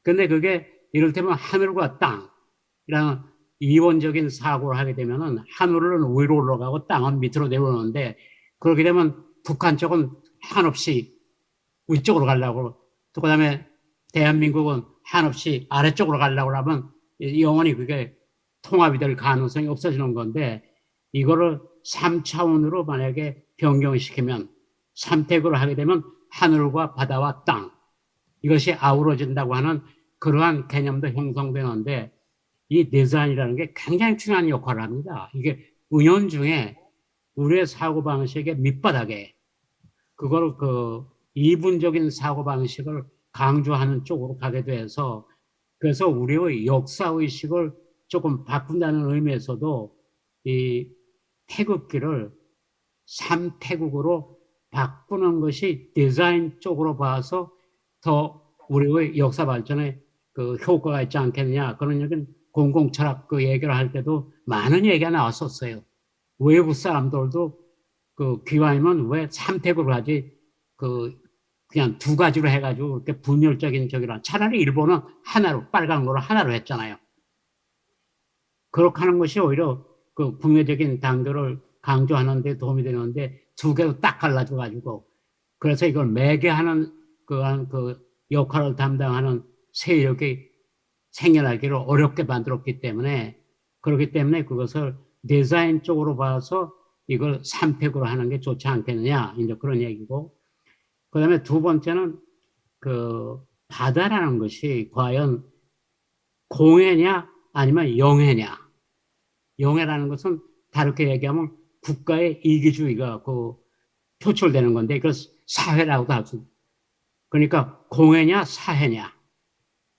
근데 그게 이를테면 하늘과 땅이라는 이원적인 사고를 하게 되면은 하늘은 위로 올라가고 땅은 밑으로 내려오는데 그렇게 되면 북한 쪽은 한없이 위쪽으로 가려고 또 그다음에 대한민국은 한없이 아래쪽으로 가려고 하면 영원히 그게 통합이 될 가능성이 없어지는 건데 이거를 3차원으로 만약에 변경시키면 3태국을 하게 되면 하늘과 바다와 땅 이것이 아우러진다고 하는 그러한 개념도 형성되는데 이 디자인이라는 게 굉장히 중요한 역할을 합니다. 이게 은연중에 우리의 사고방식의 밑바닥에 그걸 그 이분적인 사고방식을 강조하는 쪽으로 가게 돼서 그래서 우리의 역사의식을 조금 바꾼다는 의미에서도 이 태극기를 3태국으로 바꾸는 것이 디자인 쪽으로 봐서 더 우리의 역사 발전에 그 효과가 있지 않겠느냐. 그런 얘기는 공공철학 그 얘기를 할 때도 많은 얘기가 나왔었어요. 외국 사람들도 그 기왕이면 왜 3태국을 하지 그냥 두 가지로 해가지고 그렇게 분열적인 적이라 차라리 일본은 하나로 빨간 거로 하나로 했잖아요. 그렇게 하는 것이 오히려 그 국내적인 당들을 강조하는 데 도움이 되는데 두 개로 딱 갈라져 가지고 그래서 이걸 매개하는 그 역할을 담당하는 세력이 생겨나기를 어렵게 만들었기 때문에 그렇기 때문에 그것을 디자인 쪽으로 봐서 이걸 3팩으로 하는 게 좋지 않겠느냐 이제 그런 얘기고 그 다음에 두 번째는 그 바다라는 것이 과연 공해냐 아니면 영해냐 영해라는 것은 다르게 얘기하면 국가의 이기주의가 그 표출되는 건데 그걸 사회라고도 할 수 있습니다. 그러니까 공해냐 사해냐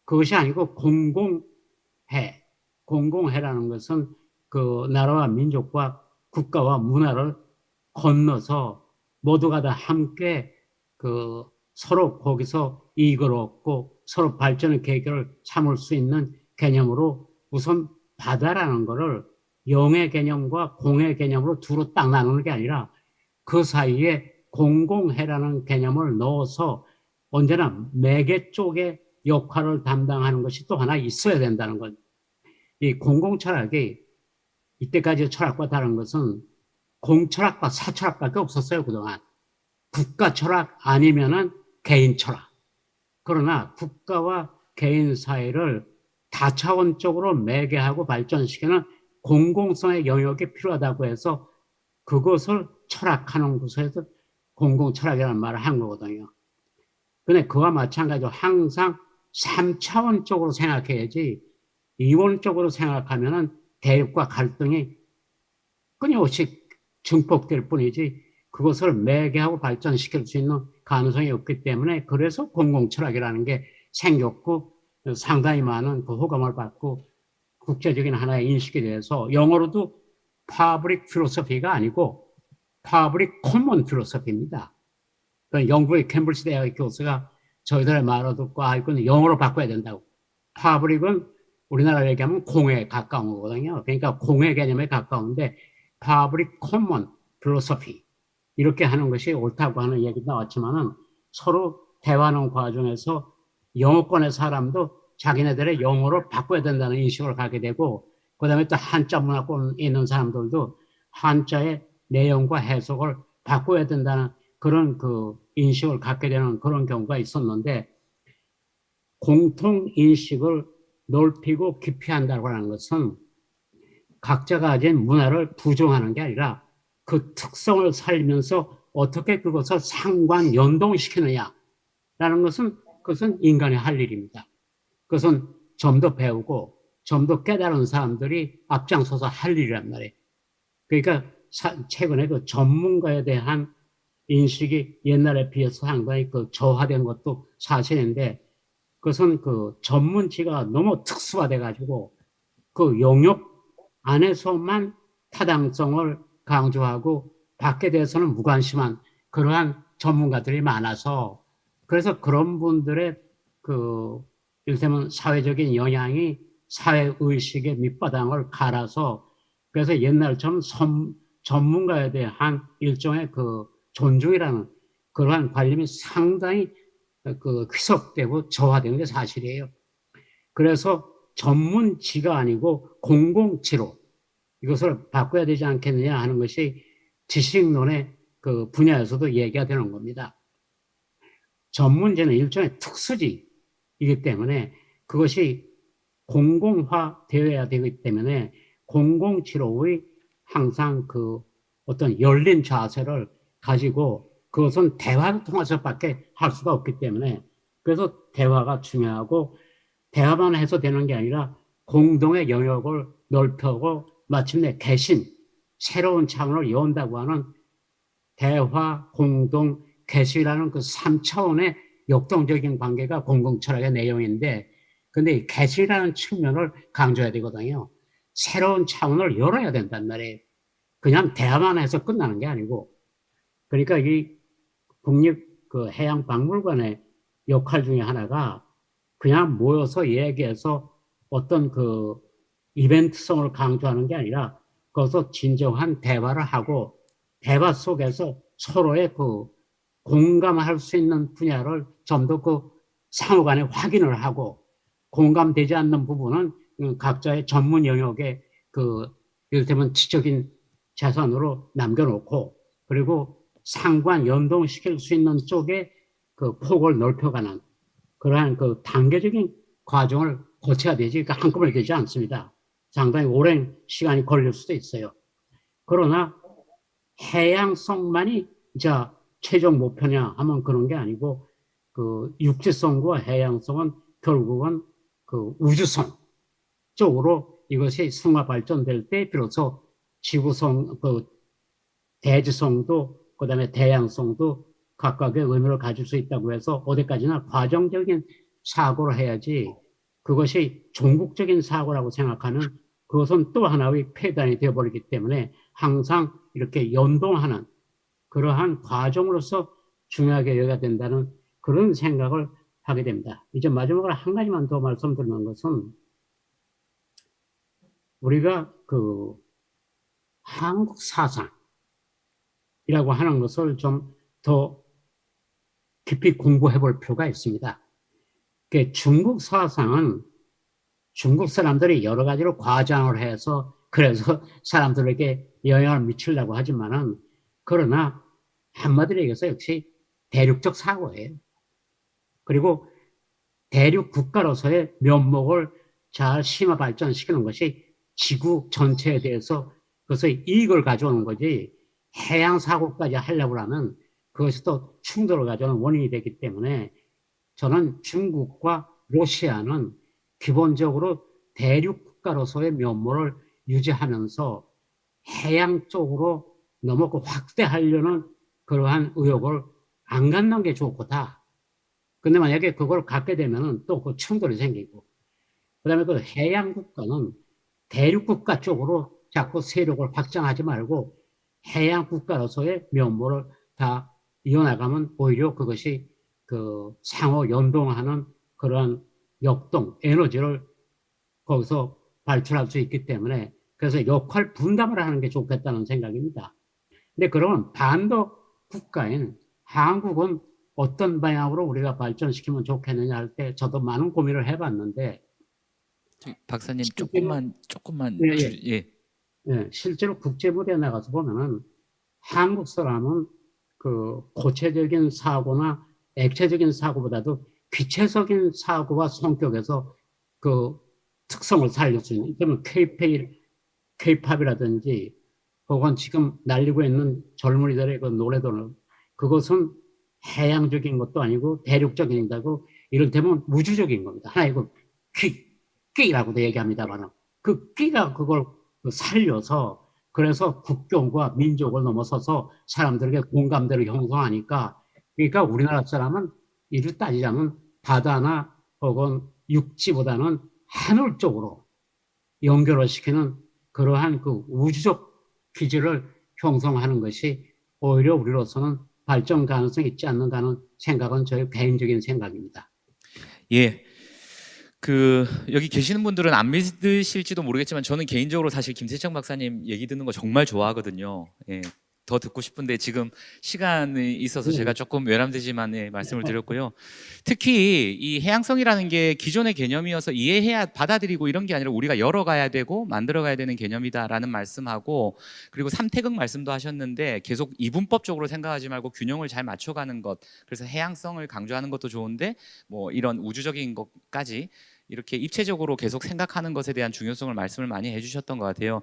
그것이 아니고 공공해 공공해라는 것은 그 나라와 민족과 국가와 문화를 건너서 모두가 다 함께 그 서로 거기서 이익을 얻고 서로 발전의 계기를 삼을 수 있는 개념으로 우선 바다라는 거를 영의 개념과 공의 개념으로 두로 딱 나누는 게 아니라 그 사이에 공공해라는 개념을 넣어서 언제나 매개 쪽의 역할을 담당하는 것이 또 하나 있어야 된다는 것. 이 공공철학이 이때까지 철학과 다른 것은 공철학과 사철학밖에 없었어요, 그동안. 국가 철학 아니면은 개인 철학. 그러나 국가와 개인 사이를 다차원적으로 매개하고 발전시키는 공공성의 영역이 필요하다고 해서 그것을 철학하는 곳에서 공공철학이라는 말을 한 거거든요. 근데 그와 마찬가지로 항상 3차원적으로 생각해야지 2원적으로 생각하면은 대립과 갈등이 끊임없이 증폭될 뿐이지 그것을 매개하고 발전시킬 수 있는 가능성이 없기 때문에 그래서 공공철학이라는 게 생겼고 상당히 많은 그 호감을 받고 국제적인 하나의 인식에 대해서 영어로도 public philosophy가 아니고 public common philosophy입니다. 영국의 캠브리지 대학의 교수가 저희들의 말을 듣고 이건 영어로 바꿔야 된다고. public은 우리나라 얘기하면 공에 가까운 거거든요. 그러니까 공의 개념에 가까운데 public common philosophy 이렇게 하는 것이 옳다고 하는 얘기도 나왔지만은 서로 대화하는 과정에서 영어권의 사람도 자기네들의 영어를 바꿔야 된다는 인식을 갖게 되고 그다음에 또 한자 문화권 있는 사람들도 한자의 내용과 해석을 바꿔야 된다는 그런 그 인식을 갖게 되는 그런 경우가 있었는데 공통 인식을 넓히고 깊이 한다고 하는 것은 각자가 가진 문화를 부정하는 게 아니라 그 특성을 살리면서 어떻게 그것을 상관 연동시키느냐라는 것은 그것은 인간의 할 일입니다. 그것은 좀 더 배우고 좀 더 깨달은 사람들이 앞장서서 할 일이란 말이에요. 그러니까 최근에 그 전문가에 대한 인식이 옛날에 비해서 상당히 그 저하된 것도 사실인데 그것은 그 전문지가 너무 특수화돼 가지고 그 영역 안에서만 타당성을 강조하고 밖에 대해서는 무관심한 그러한 전문가들이 많아서 그래서 그런 분들의 그 이를테면 사회적인 영향이 사회 의식의 밑바닥을 갈아서 그래서 옛날처럼 전문가에 대한 일종의 그 존중이라는 그러한 관념이 상당히 그 희석되고 저하된 게 사실이에요. 그래서 전문지가 아니고 공공지로 이것을 바꿔야 되지 않겠느냐 하는 것이 지식론의 그 분야에서도 얘기가 되는 겁니다. 전문지는 일종의 특수지이기 때문에 그것이 공공화되어야 되기 때문에 공공지로의 항상 그 어떤 열린 자세를 가지고 그것은 대화를 통해서밖에 할 수가 없기 때문에 그래서 대화가 중요하고 대화만 해서 되는 게 아니라 공동의 영역을 넓혀고 마침내 개신, 새로운 창을 연다고 하는 대화, 공동, 개시라는 그 3차원의 역동적인 관계가 공공철학의 내용인데 근데 이 개시라는 측면을 강조해야 되거든요. 새로운 차원을 열어야 된단 말이에요. 그냥 대화만 해서 끝나는 게 아니고 그러니까 이 국립 그 해양박물관의 역할 중에 하나가 그냥 모여서 얘기해서 어떤 그 이벤트성을 강조하는 게 아니라 거기서 진정한 대화를 하고 대화 속에서 서로의 그 공감할 수 있는 분야를 좀 더 그 상호간에 확인을 하고 공감되지 않는 부분은 각자의 전문 영역에 그 이를테면 지적인 자산으로 남겨놓고 그리고 상관 연동시킬 수 있는 쪽에 그 폭을 넓혀가는 그러한 그 단계적인 과정을 거쳐야 되지 그러니까 한꺼번에 되지 않습니다. 상당히 오랜 시간이 걸릴 수도 있어요. 그러나 해양성만이 자 최종 목표냐 하면 그런 게 아니고 그 육지성과 해양성은 결국은 그 우주성 쪽으로 이것이 승화 발전될 때 비로소 지구성, 그 대지성도 그다음에 대양성도 각각의 의미를 가질 수 있다고 해서 어디까지나 과정적인 사고를 해야지 그것이 종국적인 사고라고 생각하는 그것은 또 하나의 폐단이 되어버리기 때문에 항상 이렇게 연동하는 그러한 과정으로서 중요하게 여겨야 된다는 그런 생각을 하게 됩니다. 이제 마지막으로 한 가지만 더 말씀드리는 것은 우리가 그 한국 사상이라고 하는 것을 좀 더 깊이 공부해 볼 필요가 있습니다. 중국 사상은 중국 사람들이 여러 가지로 과장을 해서 그래서 사람들에게 영향을 미치려고 하지만은 그러나 한마디로 얘기해서 역시 대륙적 사고예요. 그리고 대륙 국가로서의 면목을 잘 심화 발전시키는 것이 지구 전체에 대해서 그것의 이익을 가져오는 거지 해양 사고까지 하려고 하면 그것이 또 충돌을 가져오는 원인이 되기 때문에 저는 중국과 러시아는 기본적으로 대륙 국가로서의 면모를 유지하면서 해양 쪽으로 너무 확대하려는 그러한 의욕을 안 갖는 게 좋겠다. 근데 만약에 그걸 갖게 되면은 또 그 충돌이 생기고, 그 다음에 그 해양 국가는 대륙 국가 쪽으로 자꾸 세력을 확장하지 말고 해양 국가로서의 면모를 다 이어나가면 오히려 그것이 그 상호 연동하는 그러한 역동, 에너지를 거기서 발출할 수 있기 때문에 그래서 역할 분담을 하는 게 좋겠다는 생각입니다. 근데 그러면 반도 국가인 한국은 어떤 방향으로 우리가 발전시키면 좋겠느냐 할 때 저도 많은 고민을 해봤는데 박사님 실제로- 조금만 예. 예, 실제로 국제 무대에 나가서 보면은 한국 사람은 그 고체적인 사고나 액체적인 사고보다도 기체적인 사고와 성격에서 그 특성을 살릴 수 있는 그러면 K-팝이라든지 혹은 지금 날리고 있는 젊은이들의 그 노래들은 그것은 해양적인 것도 아니고 대륙적인다고 이를테면 우주적인 겁니다. 하나의 그 끼라고도 얘기합니다만 그 끼가 그걸 살려서 그래서 국경과 민족을 넘어서서 사람들에게 공감대를 형성하니까 그러니까 우리나라 사람은 이를 따지자면 바다나 혹은 육지보다는 하늘 쪽으로 연결을 시키는 그러한 그 우주적 퀴즈를 형성하는 것이 오히려 우리로서는 발전 가능성이 있지 않는다는 생각은 저의 개인적인 생각입니다. 예. 여기 계시는 분들은 안 믿으실지도 모르겠지만 저는 개인적으로 사실 김세창 박사님 얘기 듣는 거 정말 좋아하거든요. 예. 더 듣고 싶은데 지금 시간이 있어서 제가 조금 외람되지만 예, 말씀을 드렸고요. 특히 이 해양성이라는 게 기존의 개념이어서 이해해야 받아들이고 이런 게 아니라 우리가 열어가야 되고 만들어가야 되는 개념이다라는 말씀하고, 그리고 삼태극 말씀도 하셨는데 계속 이분법적으로 생각하지 말고 균형을 잘 맞춰가는 것, 그래서 해양성을 강조하는 것도 좋은데 뭐 이런 우주적인 것까지 이렇게 입체적으로 계속 생각하는 것에 대한 중요성을 말씀을 많이 해주셨던 것 같아요.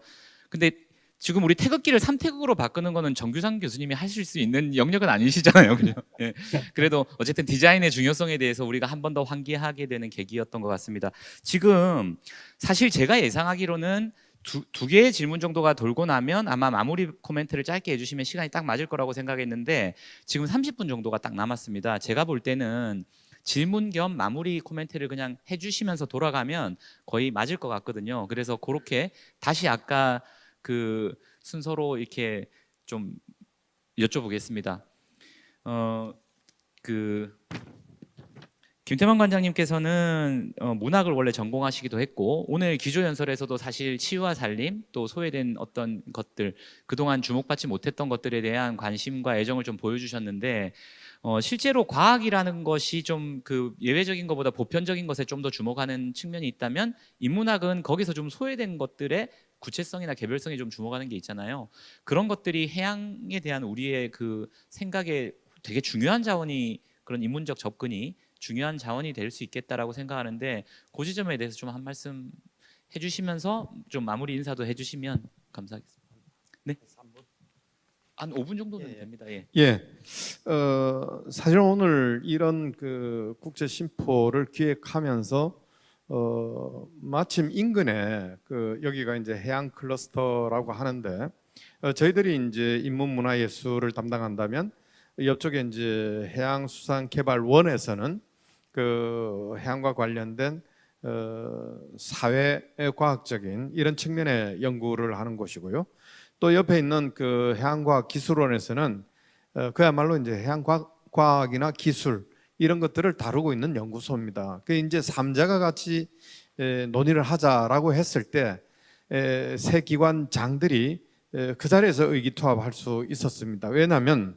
근데 지금 우리 태극기를 삼태극으로 바꾸는 거는 정규상 교수님이 하실 수 있는 영역은 아니시잖아요, 그죠? 예. 그래도 어쨌든 디자인의 중요성에 대해서 우리가 한 번 더 환기하게 되는 계기였던 것 같습니다. 지금 사실 제가 예상하기로는 두 개의 질문 정도가 돌고 나면 아마 마무리 코멘트를 짧게 해주시면 시간이 딱 맞을 거라고 생각했는데 지금 30분 정도가 딱 남았습니다. 제가 볼 때는 질문 겸 마무리 코멘트를 그냥 해주시면서 돌아가면 거의 맞을 것 같거든요. 그래서 그렇게 다시 아까 그 순서로 이렇게 좀 여쭤보겠습니다. 김태만 관장님께서는 문학을 원래 전공하시기도 했고 오늘 기조연설에서도 사실 치유와 살림 또 소외된 어떤 것들, 그동안 주목받지 못했던 것들에 대한 관심과 애정을 좀 보여주셨는데 실제로 과학이라는 것이 좀 그 예외적인 것보다 보편적인 것에 좀 더 주목하는 측면이 있다면 인문학은 거기서 좀 소외된 것들의 구체성이나 개별성에 좀 주목하는 게 있잖아요. 그런 것들이 해양에 대한 우리의 그 생각에 되게 중요한 자원이, 그런 인문적 접근이 중요한 자원이 될 수 있겠다라고 생각하는데 그 지점에 대해서 좀 한 말씀 해주시면서 좀 마무리 인사도 해주시면 감사하겠습니다. 네, 한 5분 정도는 됩니다. 예. 예, 사실 오늘 이런 그 국제 심포를 기획하면서 마침 인근에 여기가 이제 해양 클러스터라고 하는데 저희들이 이제 인문문화예술을 담당한다면 옆쪽에 이제 해양수산개발원에서는 그 해양과 관련된 사회과학적인 이런 측면의 연구를 하는 곳이고요. 또 옆에 있는 그 해양과학기술원에서는 그야말로 이제 해양과학이나 기술 이런 것들을 다루고 있는 연구소입니다. 그 이제 3자가 같이 논의를 하자라고 했을 때 세 기관장들이 그 자리에서 의기투합할 수 있었습니다. 왜냐하면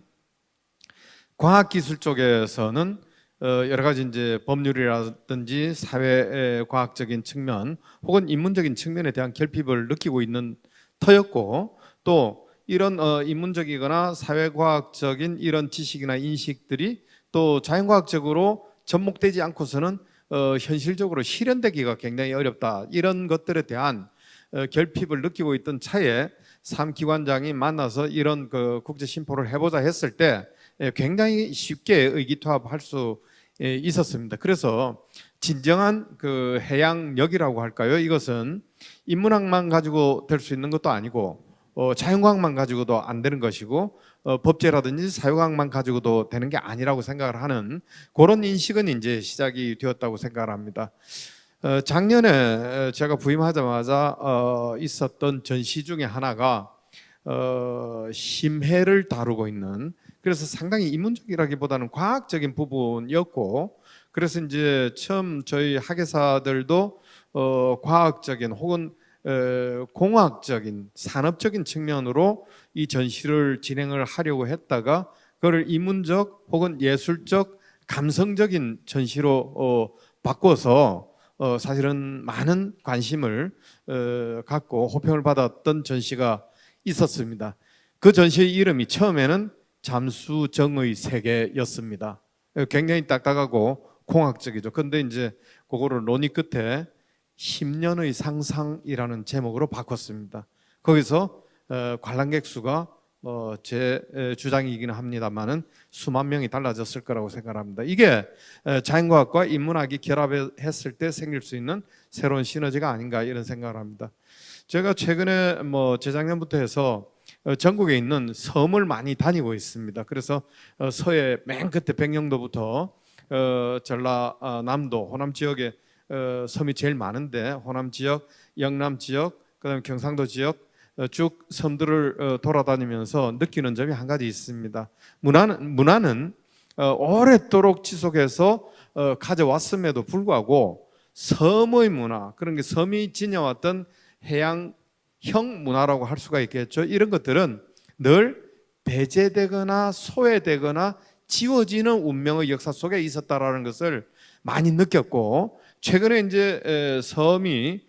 과학기술 쪽에서는 여러 가지 이제 법률이라든지 사회과학적인 측면 혹은 인문적인 측면에 대한 결핍을 느끼고 있는 터였고, 또 이런 인문적이거나 사회과학적인 이런 지식이나 인식들이 또 자연과학적으로 접목되지 않고서는 현실적으로 실현되기가 굉장히 어렵다, 이런 것들에 대한 결핍을 느끼고 있던 차에 3기관장이 만나서 이런 그 국제 심포를 해보자 했을 때 굉장히 쉽게 의기투합할 수 있었습니다. 그래서 진정한 그 해양역이라고 할까요? 이것은 인문학만 가지고 될 수 있는 것도 아니고 자연과학만 가지고도 안 되는 것이고 법제라든지 사회과학만 가지고도 되는 게 아니라고 생각을 하는 그런 인식은 이제 시작이 되었다고 생각을 합니다. 작년에 제가 부임하자마자 있었던 전시 중에 하나가 심해를 다루고 있는, 그래서 상당히 인문적이라기보다는 과학적인 부분이었고, 그래서 이제 처음 저희 학예사들도 과학적인 혹은 공학적인 산업적인 측면으로 이 전시를 진행을 하려고 했다가 그걸 인문적 혹은 예술적 감성적인 전시로 바꿔서 사실은 많은 관심을 갖고 호평을 받았던 전시가 있었습니다. 그 전시의 이름이 처음에는 잠수정의 세계였습니다. 굉장히 딱딱하고 공학적이죠. 그런데 이제 그거를 논의 끝에 10년의 상상이라는 제목으로 바꿨습니다. 거기서 관람객 수가 제 주장이기는 합니다만은 수만 명이 달라졌을 거라고 생각합니다. 이게 자연과학과 인문학이 결합했을 때 생길 수 있는 새로운 시너지가 아닌가 이런 생각을 합니다. 제가 최근에 재작년부터 해서 전국에 있는 섬을 많이 다니고 있습니다. 그래서 서해 맨 끝에 백령도부터 전라남도 호남 지역에 섬이 제일 많은데 호남 지역, 영남 지역, 그다음에 경상도 지역 쭉 섬들을 돌아다니면서 느끼는 점이 한 가지 있습니다. 문화는 오랫도록 지속해서 가져왔음에도 불구하고 섬의 문화, 그런 게 섬이 지녀왔던 해양형 문화라고 할 수가 있겠죠. 이런 것들은 늘 배제되거나 소외되거나 지워지는 운명의 역사 속에 있었다라는 것을 많이 느꼈고, 최근에 이제 섬이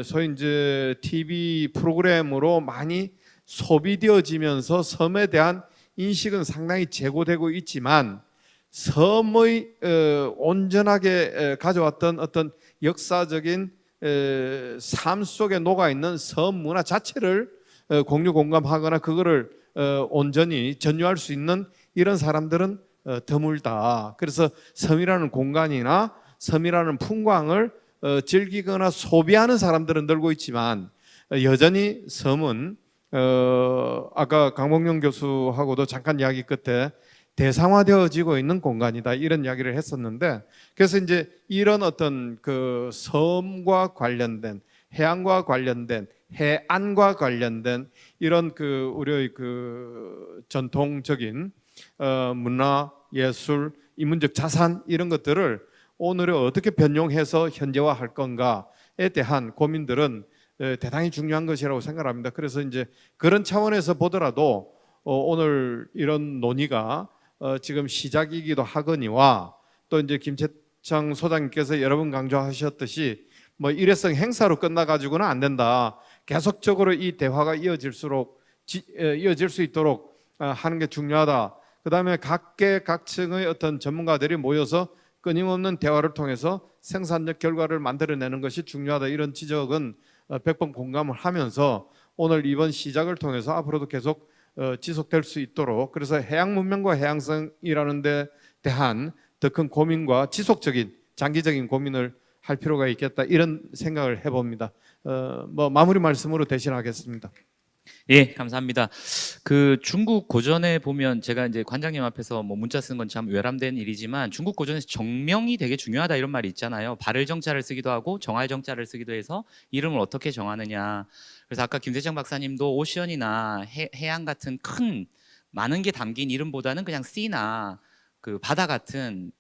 소위 이제 TV 프로그램으로 많이 소비되어지면서 섬에 대한 인식은 상당히 제고되고 있지만, 섬의 온전하게 가져왔던 어떤 역사적인 삶 속에 녹아 있는 섬 문화 자체를 공유 공감하거나 그거를 온전히 전유할 수 있는 이런 사람들은 드물다. 그래서 섬이라는 공간이나 섬이라는 풍광을 즐기거나 소비하는 사람들은 늘고 있지만, 여전히 섬은 아까 강봉용 교수하고도 잠깐 이야기 끝에 대상화되어지고 있는 공간이다, 이런 이야기를 했었는데, 그래서 이제 이런 어떤 그 섬과 관련된, 해양과 관련된, 해안과 관련된 이런 그 우리의 그 전통적인 문화, 예술, 인문적 자산, 이런 것들을 오늘에 어떻게 변용해서 현재화할 건가에 대한 고민들은 대단히 중요한 것이라고 생각합니다. 그래서 이제 그런 차원에서 보더라도 오늘 이런 논의가 지금 시작이기도 하거니와, 또 이제 김채창 소장님께서 여러 번 강조하셨듯이 뭐 일회성 행사로 끝나가지고는 안 된다. 계속적으로 이 대화가 이어질 수 있도록 하는 게 중요하다. 그 다음에 각계각층의 어떤 전문가들이 모여서 끊임없는 대화를 통해서 생산적 결과를 만들어내는 것이 중요하다. 이런 지적은 100번 공감을 하면서 오늘 이번 시작을 통해서 앞으로도 계속 지속될 수 있도록, 그래서 해양 문명과 해양성이라는 데 대한 더 큰 고민과 지속적인 장기적인 고민을 할 필요가 있겠다, 이런 생각을 해봅니다. 뭐 마무리 말씀으로 대신하겠습니다. 예, 감사합니다. 그 중국 고전에 보면, 제가 이제 관장님 앞에서 뭐 문자 쓴 건 참 외람된 일이지만, 중국 고전에서 정명이 되게 중요하다 이런 말이 있잖아요. 발을 정자를 쓰기도 하고 정할 정자를 쓰기도 해서 이름을 어떻게 정하느냐. 그래서 아까 김대정 박사님도 오션이나 해양 같은 큰 많은 게 담긴 이름보다는 그냥 씨나 그 바다 같은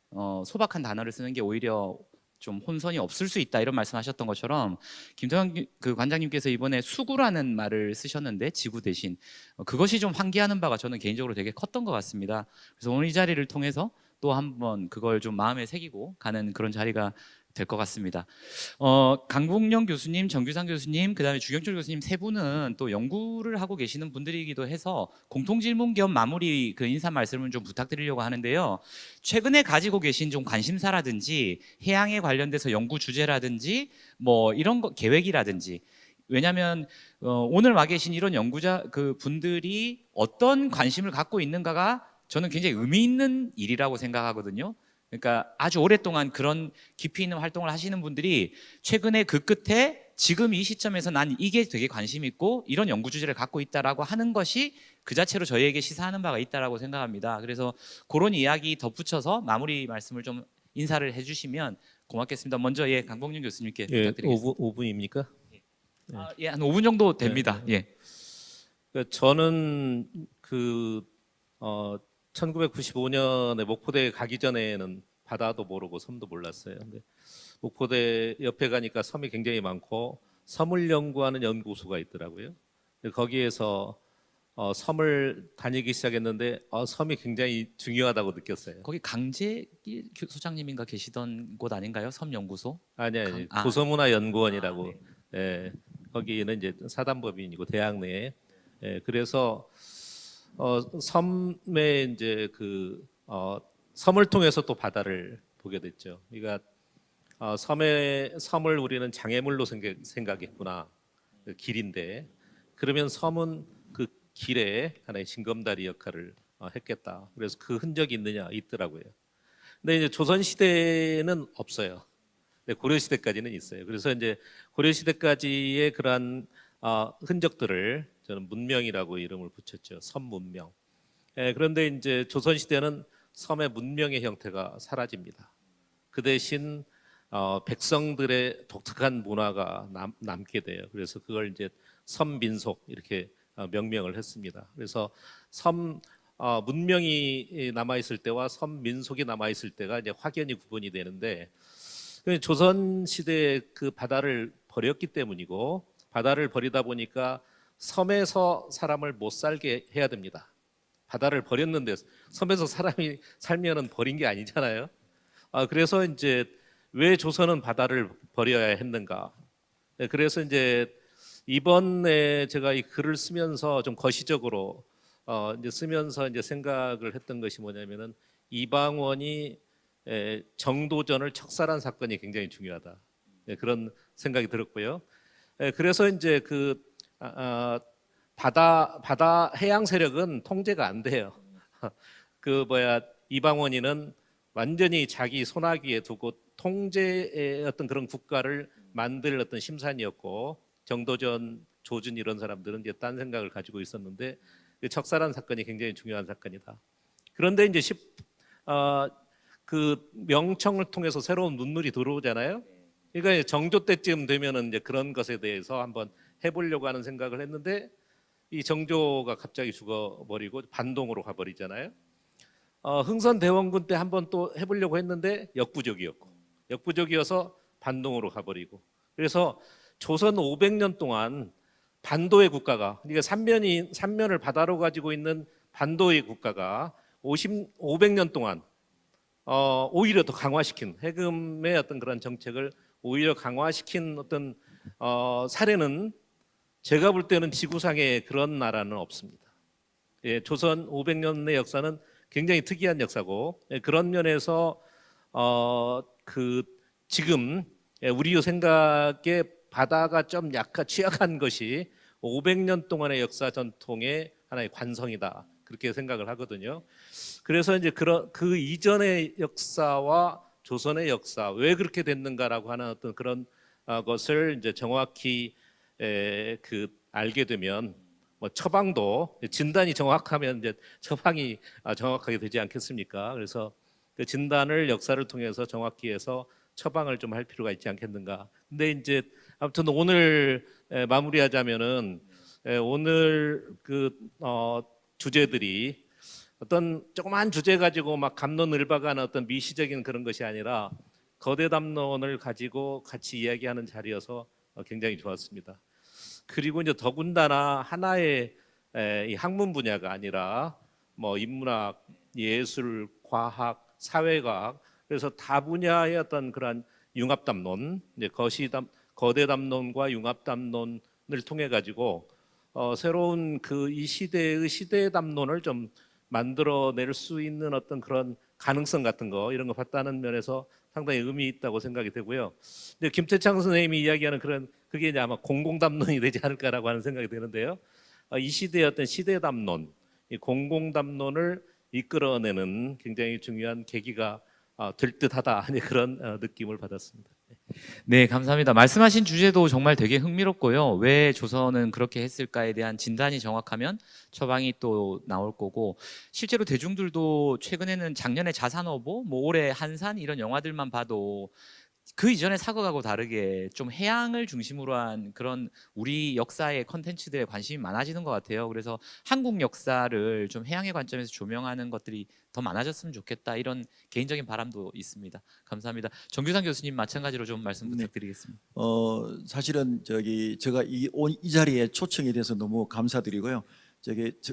소박한 단어를 쓰는 게 오히려 좀 혼선이 없을 수 있다, 이런 말씀하셨던 것처럼, 김태환 그 관장님께서 이번에 수구라는 말을 쓰셨는데, 지구 대신 그것이 좀 환기하는 바가 저는 개인적으로 되게 컸던 것 같습니다. 그래서 오늘 이 자리를 통해서 또 한번 그걸 좀 마음에 새기고 가는 그런 자리가 될 것 같습니다. 강봉영 교수님, 정규상 교수님, 그다음에 주경철 교수님 세 분은 또 연구를 하고 계시는 분들이기도 해서 공통 질문 겸 마무리 그 인사 말씀을 좀 부탁드리려고 하는데요. 최근에 가지고 계신 좀 관심사라든지 해양에 관련돼서 연구 주제라든지 뭐 이런 거 계획이라든지, 왜냐하면 오늘 와 계신 이런 연구자 그 분들이 어떤 관심을 갖고 있는가가 저는 굉장히 의미 있는 일이라고 생각하거든요. 그러니까 아주 오랫동안 그런 깊이 있는 활동을 하시는 분들이 최근에 그 끝에 지금 이 시점에서 난 이게 되게 관심 있고 이런 연구 주제를 갖고 있다라고 하는 것이 그 자체로 저희에게 시사하는 바가 있다라고 생각합니다. 그래서 그런 이야기 덧붙여서 마무리 말씀을 좀 인사를 해주시면 고맙겠습니다. 먼저 강봉윤 교수님께 부탁드리겠습니다. 5분입니까? 예, 한 5분 정도 됩니다. 예. 저는 1995년에 목포대에 가기 전에는 바다도 모르고 섬도 몰랐어요. 근데 목포대 옆에 가니까 섬이 굉장히 많고 섬을 연구하는 연구소가 있더라고요. 거기에서 섬을 다니기 시작했는데 섬이 굉장히 중요하다고 느꼈어요. 거기 강재길 소장님인가 계시던 곳 아닌가요? 섬 연구소? 아니 도서문화연구원이라고. 네. 예, 거기는 이제 사단법인이고 대학 내에. 예, 그래서 섬에 이제 섬을 통해서 또 바다를 보게 됐죠. 그러니까 섬을 우리는 장애물로 생각했구나. 그 길인데, 그러면 섬은 그 길에 하나의 징검다리 역할을 했겠다. 그래서 그 흔적이 있더라고요. 근데 이제 조선 시대는 없어요. 근데 고려 시대까지는 있어요. 그래서 이제 고려 시대까지의 그러한 흔적들을 저는 문명이라고 이름을 붙였죠. 섬 문명. 그런데 이제 조선 시대는 섬의 문명의 형태가 사라집니다. 그 대신 백성들의 독특한 문화가 남게 돼요. 그래서 그걸 이제 섬민속 이렇게 명명을 했습니다. 그래서 문명이 남아 있을 때와 섬민속이 남아 있을 때가 이제 확연히 구분이 되는데, 조선 시대에 그 바다를 버렸기 때문이고, 바다를 버리다 보니까 섬에서 사람을 못 살게 해야 됩니다. 바다를 버렸는데 섬에서 사람이 살면은 버린 게 아니잖아요. 그래서 이제 왜 조선은 바다를 버려야 했는가? 네, 그래서 이제 이번에 제가 이 글을 쓰면서 좀 거시적으로 이제 쓰면서 이제 생각을 했던 것이 뭐냐면은, 이방원이 정도전을 척살한 사건이 굉장히 중요하다. 네, 그런 생각이 들었고요. 그래서 이제 그 바다 해양 세력은 통제가 안 돼요. 이방원이는 완전히 자기 손아귀에 두고 통제의 어떤 그런 국가를 만들 어떤 심산이었고, 정도전, 조준 이런 사람들은 이제 딴 생각을 가지고 있었는데, 척살한 사건이 굉장히 중요한 사건이다. 그런데 이제 그 명청을 통해서 새로운 눈물이 들어오잖아요. 그러니까 정조 때쯤 되면은 이제 그런 것에 대해서 한번 해보려고 하는 생각을 했는데, 이 정조가 갑자기 죽어버리고 반동으로 가버리잖아요. 흥선대원군 때 한번 또 해보려고 했는데 역부족이어서 반동으로 가버리고, 그래서 조선 500년 동안 반도의 국가가, 그러니까 삼면을 바다로 가지고 있는 반도의 국가가 500년 동안 오히려 더 강화시킨, 해금의 어떤 그런 정책을 오히려 강화시킨 어떤 사례는 제가 볼 때는 지구상에 그런 나라는 없습니다. 예, 조선 500년의 역사는 굉장히 특이한 역사고, 그런 면에서 지금 우리 생각에 바다가 좀 취약한 것이 500년 동안의 역사 전통의 하나의 관성이다, 그렇게 생각을 하거든요. 그래서 이제 그 이전의 역사와 조선의 역사, 왜 그렇게 됐는가라고 하는 어떤 그런 것을 이제 정확히 알게 되면, 뭐 처방도 진단이 정확하면 이제 처방이 정확하게 되지 않겠습니까? 그래서 그 진단을 역사를 통해서 정확히 해서 처방을 좀 할 필요가 있지 않겠는가. 근데 이제 아무튼 오늘 마무리하자면은, 오늘 주제들이 어떤 조그만 주제 가지고 막 갑론을박한 어떤 미시적인 그런 것이 아니라 거대 담론을 가지고 같이 이야기하는 자리여서 굉장히 좋았습니다. 그리고 이제 더군다나 하나의 이 학문 분야가 아니라 뭐 인문학, 예술, 과학, 사회과학, 그래서 다 분야의 어떤 그러한 융합 담론, 이제 거대 담론과 융합 담론을 통해 가지고 새로운 이 시대의 담론을 좀 만들어낼 수 있는 어떤 그런 가능성 같은 거, 이런 거 봤다는 면에서 상당히 의미 있다고 생각이 되고요. 근데 김태창 선생님이 이야기하는 그게 이제 아마 공공담론이 되지 않을까라고 하는 생각이 드는데요. 이 시대의 어떤 시대 담론, 이 공공담론을 이끌어내는 굉장히 중요한 계기가 될 듯하다, 그런 느낌을 받았습니다. 네, 감사합니다. 말씀하신 주제도 정말 되게 흥미롭고요. 왜 조선은 그렇게 했을까에 대한 진단이 정확하면 처방이 또 나올 거고, 실제로 대중들도 최근에는 작년에 자산어보, 뭐 올해 한산 이런 영화들만 봐도 그 이전의 사극하고 다르게 좀 해양을 중심으로 한 그런 우리 역사의 컨텐츠들에 관심이 많아지는 것 같아요. 그래서 한국 역사를 좀 해양의 관점에서 조명하는 것들이 더 많아졌으면 좋겠다, 이런 개인적인 바람도 있습니다. 감사합니다. 정규상 교수님 마찬가지로 좀 말씀 부탁드리겠습니다. 사실은 제가 이 자리에 초청이 돼서 너무 감사드리고요.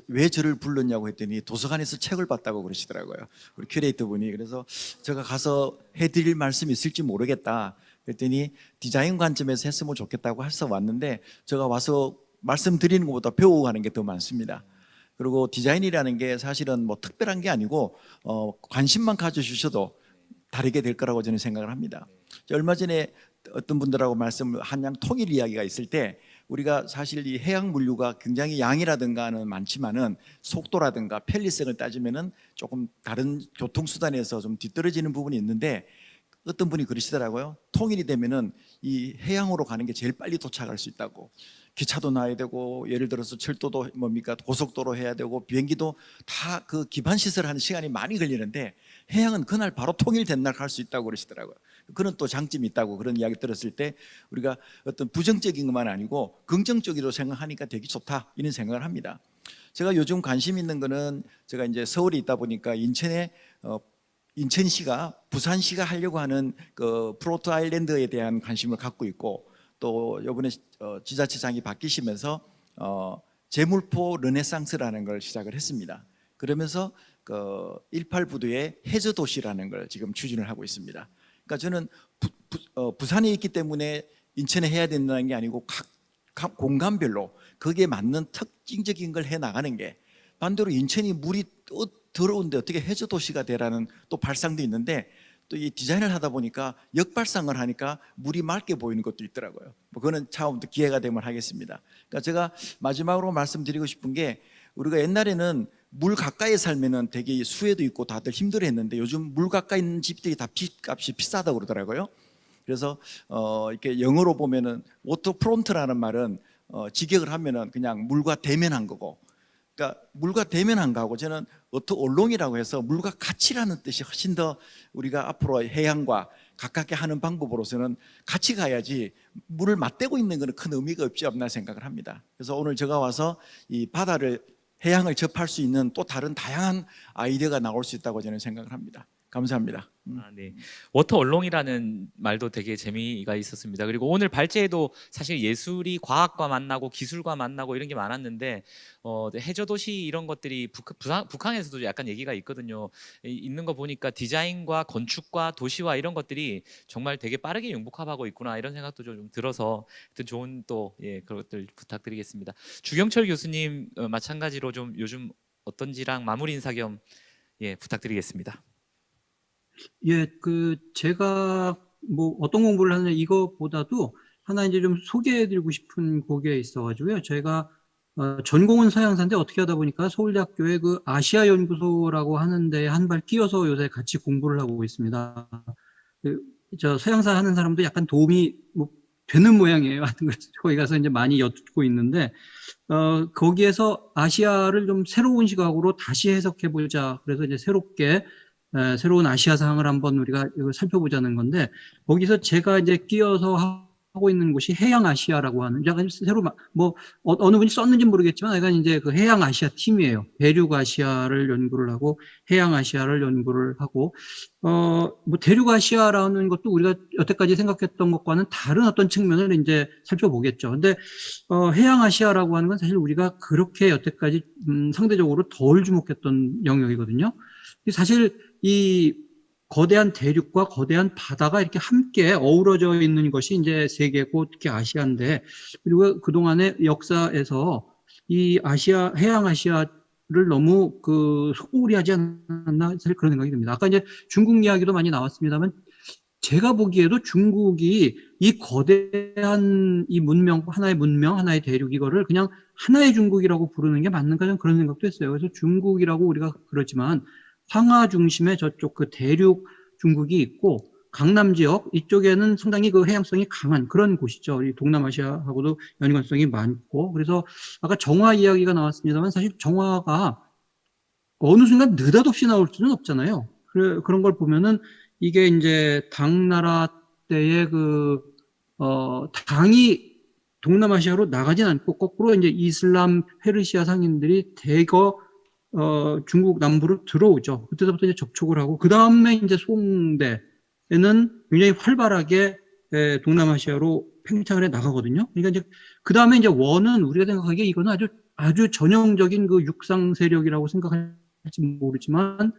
왜 저를 불렀냐고 했더니 도서관에서 책을 봤다고 그러시더라고요, 우리 큐레이터 분이. 그래서 제가 가서 해드릴 말씀이 있을지 모르겠다 그랬더니 디자인 관점에서 했으면 좋겠다고 해서 왔는데, 제가 와서 말씀드리는 것보다 배우고 가는 게 더 많습니다. 그리고 디자인이라는 게 사실은 뭐 특별한 게 아니고 관심만 가져주셔도 다르게 될 거라고 저는 생각을 합니다. 얼마 전에 어떤 분들하고 한양 통일 이야기가 있을 때, 우리가 사실 이 해양 물류가 굉장히 양이라든가는 많지만은 속도라든가 편리성을 따지면은 조금 다른 교통수단에서 좀 뒤떨어지는 부분이 있는데, 어떤 분이 그러시더라고요. 통일이 되면은 이 해양으로 가는 게 제일 빨리 도착할 수 있다고. 기차도 놔야 되고, 예를 들어서 철도도 고속도로 해야 되고, 비행기도 다 그 기반 시설 하는 시간이 많이 걸리는데, 해양은 그날 바로 통일된 날 갈 수 있다고 그러시더라고요. 그런 또 장점이 있다고 그런 이야기 들었을 때 우리가 어떤 부정적인 것만 아니고 긍정적으로 생각하니까 되게 좋다 이런 생각을 합니다. 제가 요즘 관심 있는 거는 제가 이제 서울에 있다 보니까 인천에 인천시가 부산시가 하려고 하는 그 플로트 아일랜드에 대한 관심을 갖고 있고 또 이번에 지자체장이 바뀌시면서 제물포 르네상스라는 걸 시작을 했습니다. 그러면서 그 18부두의 해저 도시라는 걸 지금 추진을 하고 있습니다. 그러니까 저는 부산에 있기 때문에 인천에 해야 된다는 게 아니고 각 공간별로 거기에 맞는 특징적인 걸 해 나가는 게 반대로 인천이 물이 더러운데 어떻게 해저 도시가 되라는 또 발상도 있는데 또 이 디자인을 하다 보니까 역발상을 하니까 물이 맑게 보이는 것도 있더라고요. 뭐 그거는 차후 또 기회가 되면 하겠습니다. 그러니까 제가 마지막으로 말씀드리고 싶은 게 우리가 옛날에는 물 가까이에 살면은 되게 수해도 있고 다들 힘들어했는데 요즘 물 가까이 있는 집들이 다 빚값이 비싸다고 그러더라고요. 그래서 이렇게 영어로 보면은 워터프론트라는 말은 직역을 하면은 그냥 물과 대면한 거고, 그러니까 물과 대면한 거하고 저는 워터 얼롱이라고 해서 물과 같이라는 뜻이 훨씬 더 우리가 앞으로 해양과 가깝게 하는 방법으로서는 같이 가야지 물을 맞대고 있는 것은 큰 의미가 없지 않나 생각을 합니다. 그래서 오늘 제가 와서 이 바다를 해양을 접할 수 있는 또 다른 다양한 아이디어가 나올 수 있다고 저는 생각을 합니다. 감사합니다. 네. 워터 얼롱이라는 말도 되게 재미가 있었습니다. 그리고 오늘 발제에도 사실 예술이 과학과 만나고 기술과 만나고 이런 게 많았는데 해저 도시 이런 것들이 북한에서도 약간 얘기가 있거든요. 있는 거 보니까 디자인과 건축과 도시와 이런 것들이 정말 되게 빠르게 융복합하고 있구나 이런 생각도 좀 들어서 하여튼 좋은 또 그것들 부탁드리겠습니다. 주경철 교수님 마찬가지로 좀 요즘 어떤지랑 마무리 인사 겸 부탁드리겠습니다. 제가 뭐 어떤 공부를 하느냐 이거보다도 하나 이제 좀 소개해드리고 싶은 곡에 있어가지고요. 제가 전공은 서양사인데 어떻게 하다 보니까 서울대학교의 그 아시아 연구소라고 하는데 한 발 끼어서 요새 같이 공부를 하고 있습니다. 저 서양사 하는 사람도 약간 도움이 뭐 되는 모양이에요. 거기 가서 이제 많이 엿듣고 있는데 거기에서 아시아를 좀 새로운 시각으로 다시 해석해보자. 그래서 이제 새로운 아시아상을 한번 우리가 살펴보자는 건데 거기서 제가 이제 끼어서 하고 있는 곳이 해양 아시아라고 하는 약간 새로 뭐 어느 분이 썼는지 모르겠지만 약간 이제 그 해양 아시아 팀이에요. 대륙 아시아를 연구를 하고 해양 아시아를 연구를 하고 뭐 대륙 아시아라는 것도 우리가 여태까지 생각했던 것과는 다른 어떤 측면을 이제 살펴보겠죠. 근데 해양 아시아라고 하는 건 사실 우리가 그렇게 여태까지 상대적으로 덜 주목했던 영역이거든요. 사실 이 거대한 대륙과 거대한 바다가 이렇게 함께 어우러져 있는 것이 이제 세계고 특히 아시아인데, 그리고 그동안의 역사에서 이 해양 아시아를 너무 소홀히 하지 않았나 사실 그런 생각이 듭니다. 아까 이제 중국 이야기도 많이 나왔습니다만 제가 보기에도 중국이 이 거대한 이 문명, 하나의 대륙 이거를 그냥 하나의 중국이라고 부르는 게 맞는가 저는 그런 생각도 했어요. 그래서 중국이라고 우리가 그러지만 황하 중심의 저쪽 그 대륙 중국이 있고 강남 지역 이쪽에는 상당히 그 해양성이 강한 그런 곳이죠. 이 동남아시아하고도 연관성이 많고 그래서 아까 정화 이야기가 나왔습니다만 사실 정화가 어느 순간 느닷없이 나올 수는 없잖아요. 그런 걸 보면은 이게 이제 당나라 때의 당이 동남아시아로 나가진 않고 거꾸로 이제 이슬람 페르시아 상인들이 대거 중국 남부로 들어오죠. 그때부터 이제 접촉을 하고, 그 다음에 이제 송대에는 굉장히 활발하게 동남아시아로 팽창을 해 나가거든요. 그러니까 이제 그 다음에 이제 원은 우리가 생각하기에 이거는 아주 전형적인 그 육상 세력이라고 생각할지 모르지만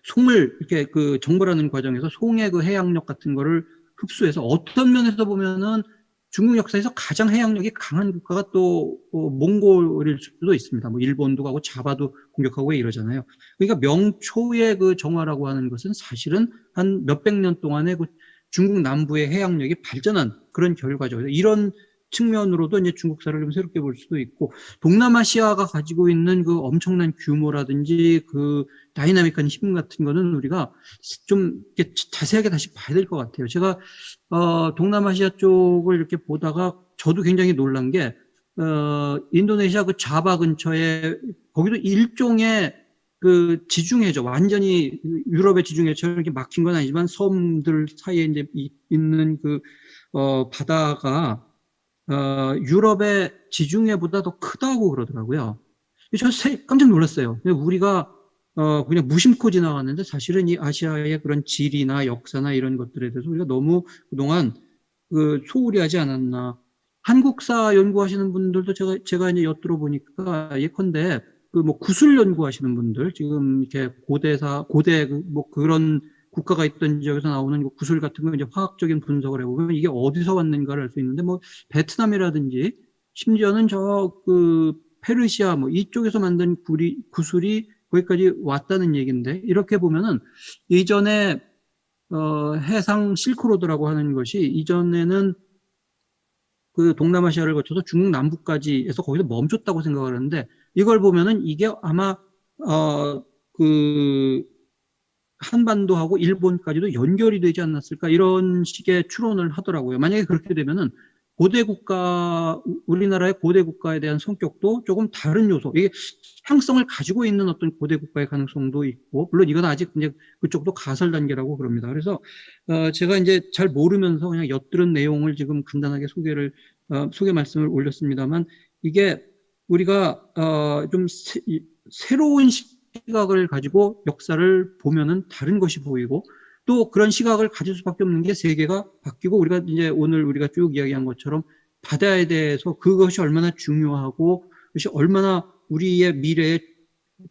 송을 이렇게 정벌하는 과정에서 송의 그 해양력 같은 거를 흡수해서 어떤 면에서 보면은 중국 역사에서 가장 해양력이 강한 국가가 또 몽골일 수도 있습니다. 뭐 일본도 가고 자바도 공격하고 이러잖아요. 그러니까 명초의 그 정화라고 하는 것은 사실은 한 몇백 년 동안의 그 중국 남부의 해양력이 발전한 그런 결과죠. 이런 측면으로도 이제 중국사를 좀 새롭게 볼 수도 있고, 동남아시아가 가지고 있는 그 엄청난 규모라든지 그 다이나믹한 힘 같은 거는 우리가 좀 이렇게 자세하게 다시 봐야 될 것 같아요. 제가 동남아시아 쪽을 이렇게 보다가 저도 굉장히 놀란 게 인도네시아 그 자바 근처에 거기도 일종의 그 지중해죠. 완전히 유럽의 지중해처럼 이렇게 막힌 건 아니지만 섬들 사이에 이제 있는 그 바다가 유럽의 지중해보다 더 크다고 그러더라고요. 저 깜짝 놀랐어요. 우리가 그냥 무심코 지나갔는데 사실은 이 아시아의 그런 지리나 역사나 이런 것들에 대해서 우리가 너무 그동안 그 소홀히 하지 않았나. 한국사 연구하시는 분들도 제가 이제 엿들어 보니까 예컨대 그 뭐 구술 연구하시는 분들 지금 이렇게 고대 뭐 그런 국가가 있던 지역에서 나오는 그 구술 같은 거 이제 화학적인 분석을 해보면 이게 어디서 왔는가를 알 수 있는데 뭐 베트남이라든지 심지어는 저 그 페르시아 뭐 이쪽에서 만든 구술이 거기까지 왔다는 얘기인데 이렇게 보면은 이전에 해상 실크로드라고 하는 것이 이전에는 그 동남아시아를 거쳐서 중국 남부까지 해서 거기서 멈췄다고 생각을 하는데 이걸 보면은 이게 아마 그 한반도하고 일본까지도 연결이 되지 않았을까 이런 식의 추론을 하더라고요. 만약에 그렇게 되면은 고대 국가, 우리나라의 고대 국가에 대한 성격도 조금 다른 요소, 이게 향성을 가지고 있는 어떤 고대 국가의 가능성도 있고, 물론 이건 아직 이제 그쪽도 가설 단계라고 그럽니다. 그래서 제가 이제 잘 모르면서 그냥 엿들은 내용을 지금 간단하게 소개 말씀을 올렸습니다만 이게 우리가 좀 새로운 시각을 가지고 역사를 보면은 다른 것이 보이고 또 그런 시각을 가질 수밖에 없는 게 세계가 바뀌고 우리가 이제 오늘 우리가 쭉 이야기한 것처럼 바다에 대해서 그것이 얼마나 중요하고 그것이 얼마나 우리의 미래에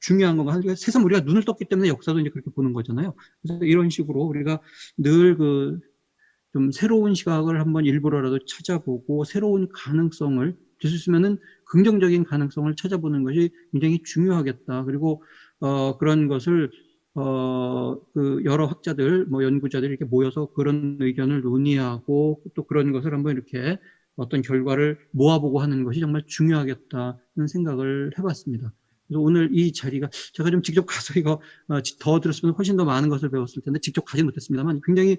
중요한 건가. 새삼 우리가 눈을 떴기 때문에 역사도 이제 그렇게 보는 거잖아요. 그래서 이런 식으로 우리가 늘 좀 새로운 시각을 한번 일부러라도 찾아보고 새로운 가능성을 될 수 있으면은 긍정적인 가능성을 찾아보는 것이 굉장히 중요하겠다. 그리고 그런 것을 그 여러 학자들, 뭐 연구자들이 이렇게 모여서 그런 의견을 논의하고 또 그런 것을 한번 이렇게 어떤 결과를 모아보고 하는 것이 정말 중요하겠다는 생각을 해봤습니다. 그래서 오늘 이 자리가 제가 좀 직접 가서 이거 더 들었으면 훨씬 더 많은 것을 배웠을 텐데 직접 가지 못했습니다만 굉장히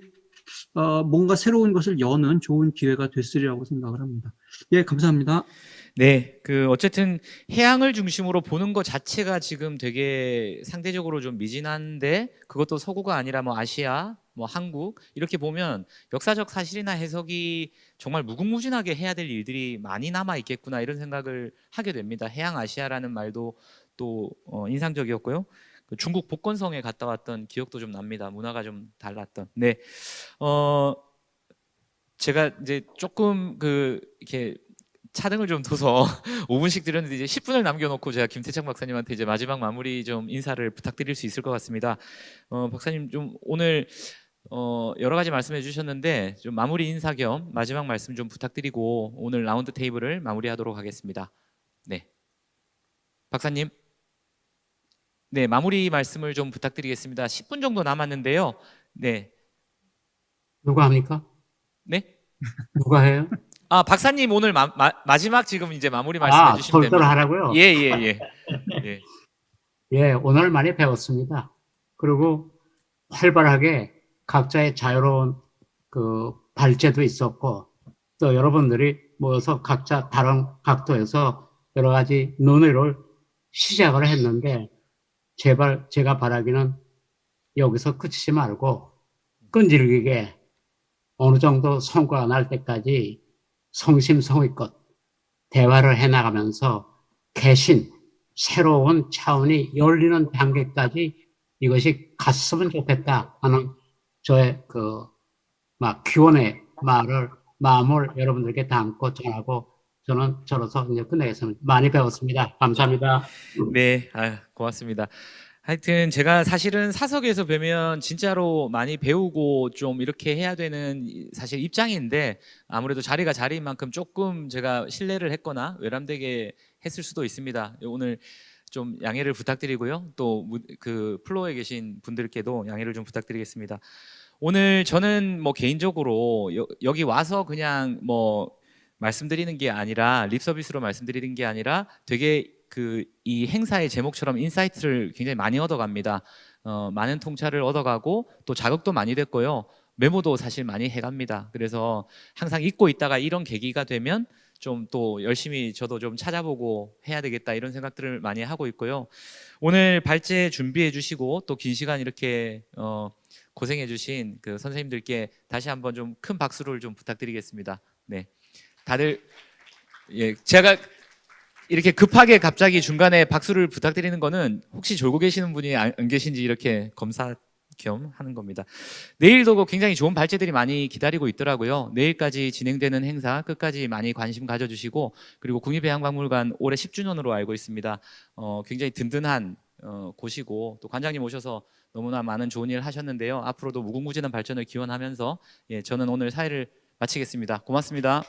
뭔가 새로운 것을 여는 좋은 기회가 됐으리라고 생각을 합니다. 예, 감사합니다. 네, 어쨌든 해양을 중심으로 보는 것 자체가 지금 되게 상대적으로 좀 미진한데 그것도 서구가 아니라 뭐 아시아, 뭐 한국 이렇게 보면 역사적 사실이나 해석이 정말 무궁무진하게 해야 될 일들이 많이 남아 있겠구나 이런 생각을 하게 됩니다. 해양 아시아라는 말도 또 인상적이었고요. 중국 복건성에 갔다 왔던 기억도 좀 납니다. 문화가 좀 달랐던. 네, 제가 이제 조금 이렇게 차등을 좀 둬서 5분씩 드렸는데 이제 10분을 남겨놓고 제가 김태창 박사님한테 이제 마지막 마무리 좀 인사를 부탁드릴 수 있을 것 같습니다. 박사님 좀 오늘 여러 가지 말씀해 주셨는데 좀 마무리 인사 겸 마지막 말씀 좀 부탁드리고 오늘 라운드 테이블을 마무리하도록 하겠습니다. 네, 박사님. 네, 마무리 말씀을 좀 부탁드리겠습니다. 10분 정도 남았는데요. 네. 누가 합니까? 네? 누가 해요? 박사님 오늘 마지막 지금 이제 마무리 말씀해 주시면 돌돌 됩니다. 하라고요? 예. 예. 예, 오늘 많이 배웠습니다. 그리고 활발하게 각자의 자유로운 그 발제도 있었고 또 여러분들이 모여서 각자 다른 각도에서 여러 가지 논의를 시작을 했는데 제발 제가 바라기는 여기서 그치지 말고 끈질기게 어느 정도 성과가 날 때까지 성심성의껏 대화를 해나가면서 개신, 새로운 차원이 열리는 단계까지 이것이 갔으면 좋겠다 하는 저의 기원의 마음을 여러분들께 담고 전하고 저는 저로서 이제 끝내겠습니다. 많이 배웠습니다. 감사합니다. 네, 고맙습니다. 하여튼 제가 사실은 사석에서 뵈면 진짜로 많이 배우고 좀 이렇게 해야 되는 사실 입장인데 아무래도 자리가 자리인 만큼 조금 제가 실례를 했거나 외람되게 했을 수도 있습니다. 오늘 좀 양해를 부탁드리고요. 또 플로어에 계신 분들께도 양해를 좀 부탁드리겠습니다. 오늘 저는 뭐 개인적으로 여기 와서 그냥 뭐 말씀드리는 게 아니라 립 서비스로 말씀드리는 게 아니라 되게 이 행사의 제목처럼 인사이트를 굉장히 많이 얻어갑니다. 많은 통찰을 얻어가고 또 자극도 많이 됐고요. 메모도 사실 많이 해갑니다. 그래서 항상 잊고 있다가 이런 계기가 되면 좀 또 열심히 저도 좀 찾아보고 해야 되겠다 이런 생각들을 많이 하고 있고요. 오늘 발제 준비해 주시고 또 긴 시간 이렇게 고생해 주신 그 선생님들께 다시 한번 좀 큰 박수를 좀 부탁드리겠습니다. 네, 다들 예, 제가 이렇게 급하게 갑자기 중간에 박수를 부탁드리는 거는 혹시 졸고 계시는 분이 안 계신지 이렇게 검사 겸 하는 겁니다. 내일도 굉장히 좋은 발제들이 많이 기다리고 있더라고요. 내일까지 진행되는 행사 끝까지 많이 관심 가져주시고, 그리고 국립해양박물관 올해 10주년으로 알고 있습니다. 굉장히 든든한 곳이고, 또 관장님 오셔서 너무나 많은 좋은 일 하셨는데요. 앞으로도 무궁무진한 발전을 기원하면서 예, 저는 오늘 사회를 마치겠습니다. 고맙습니다.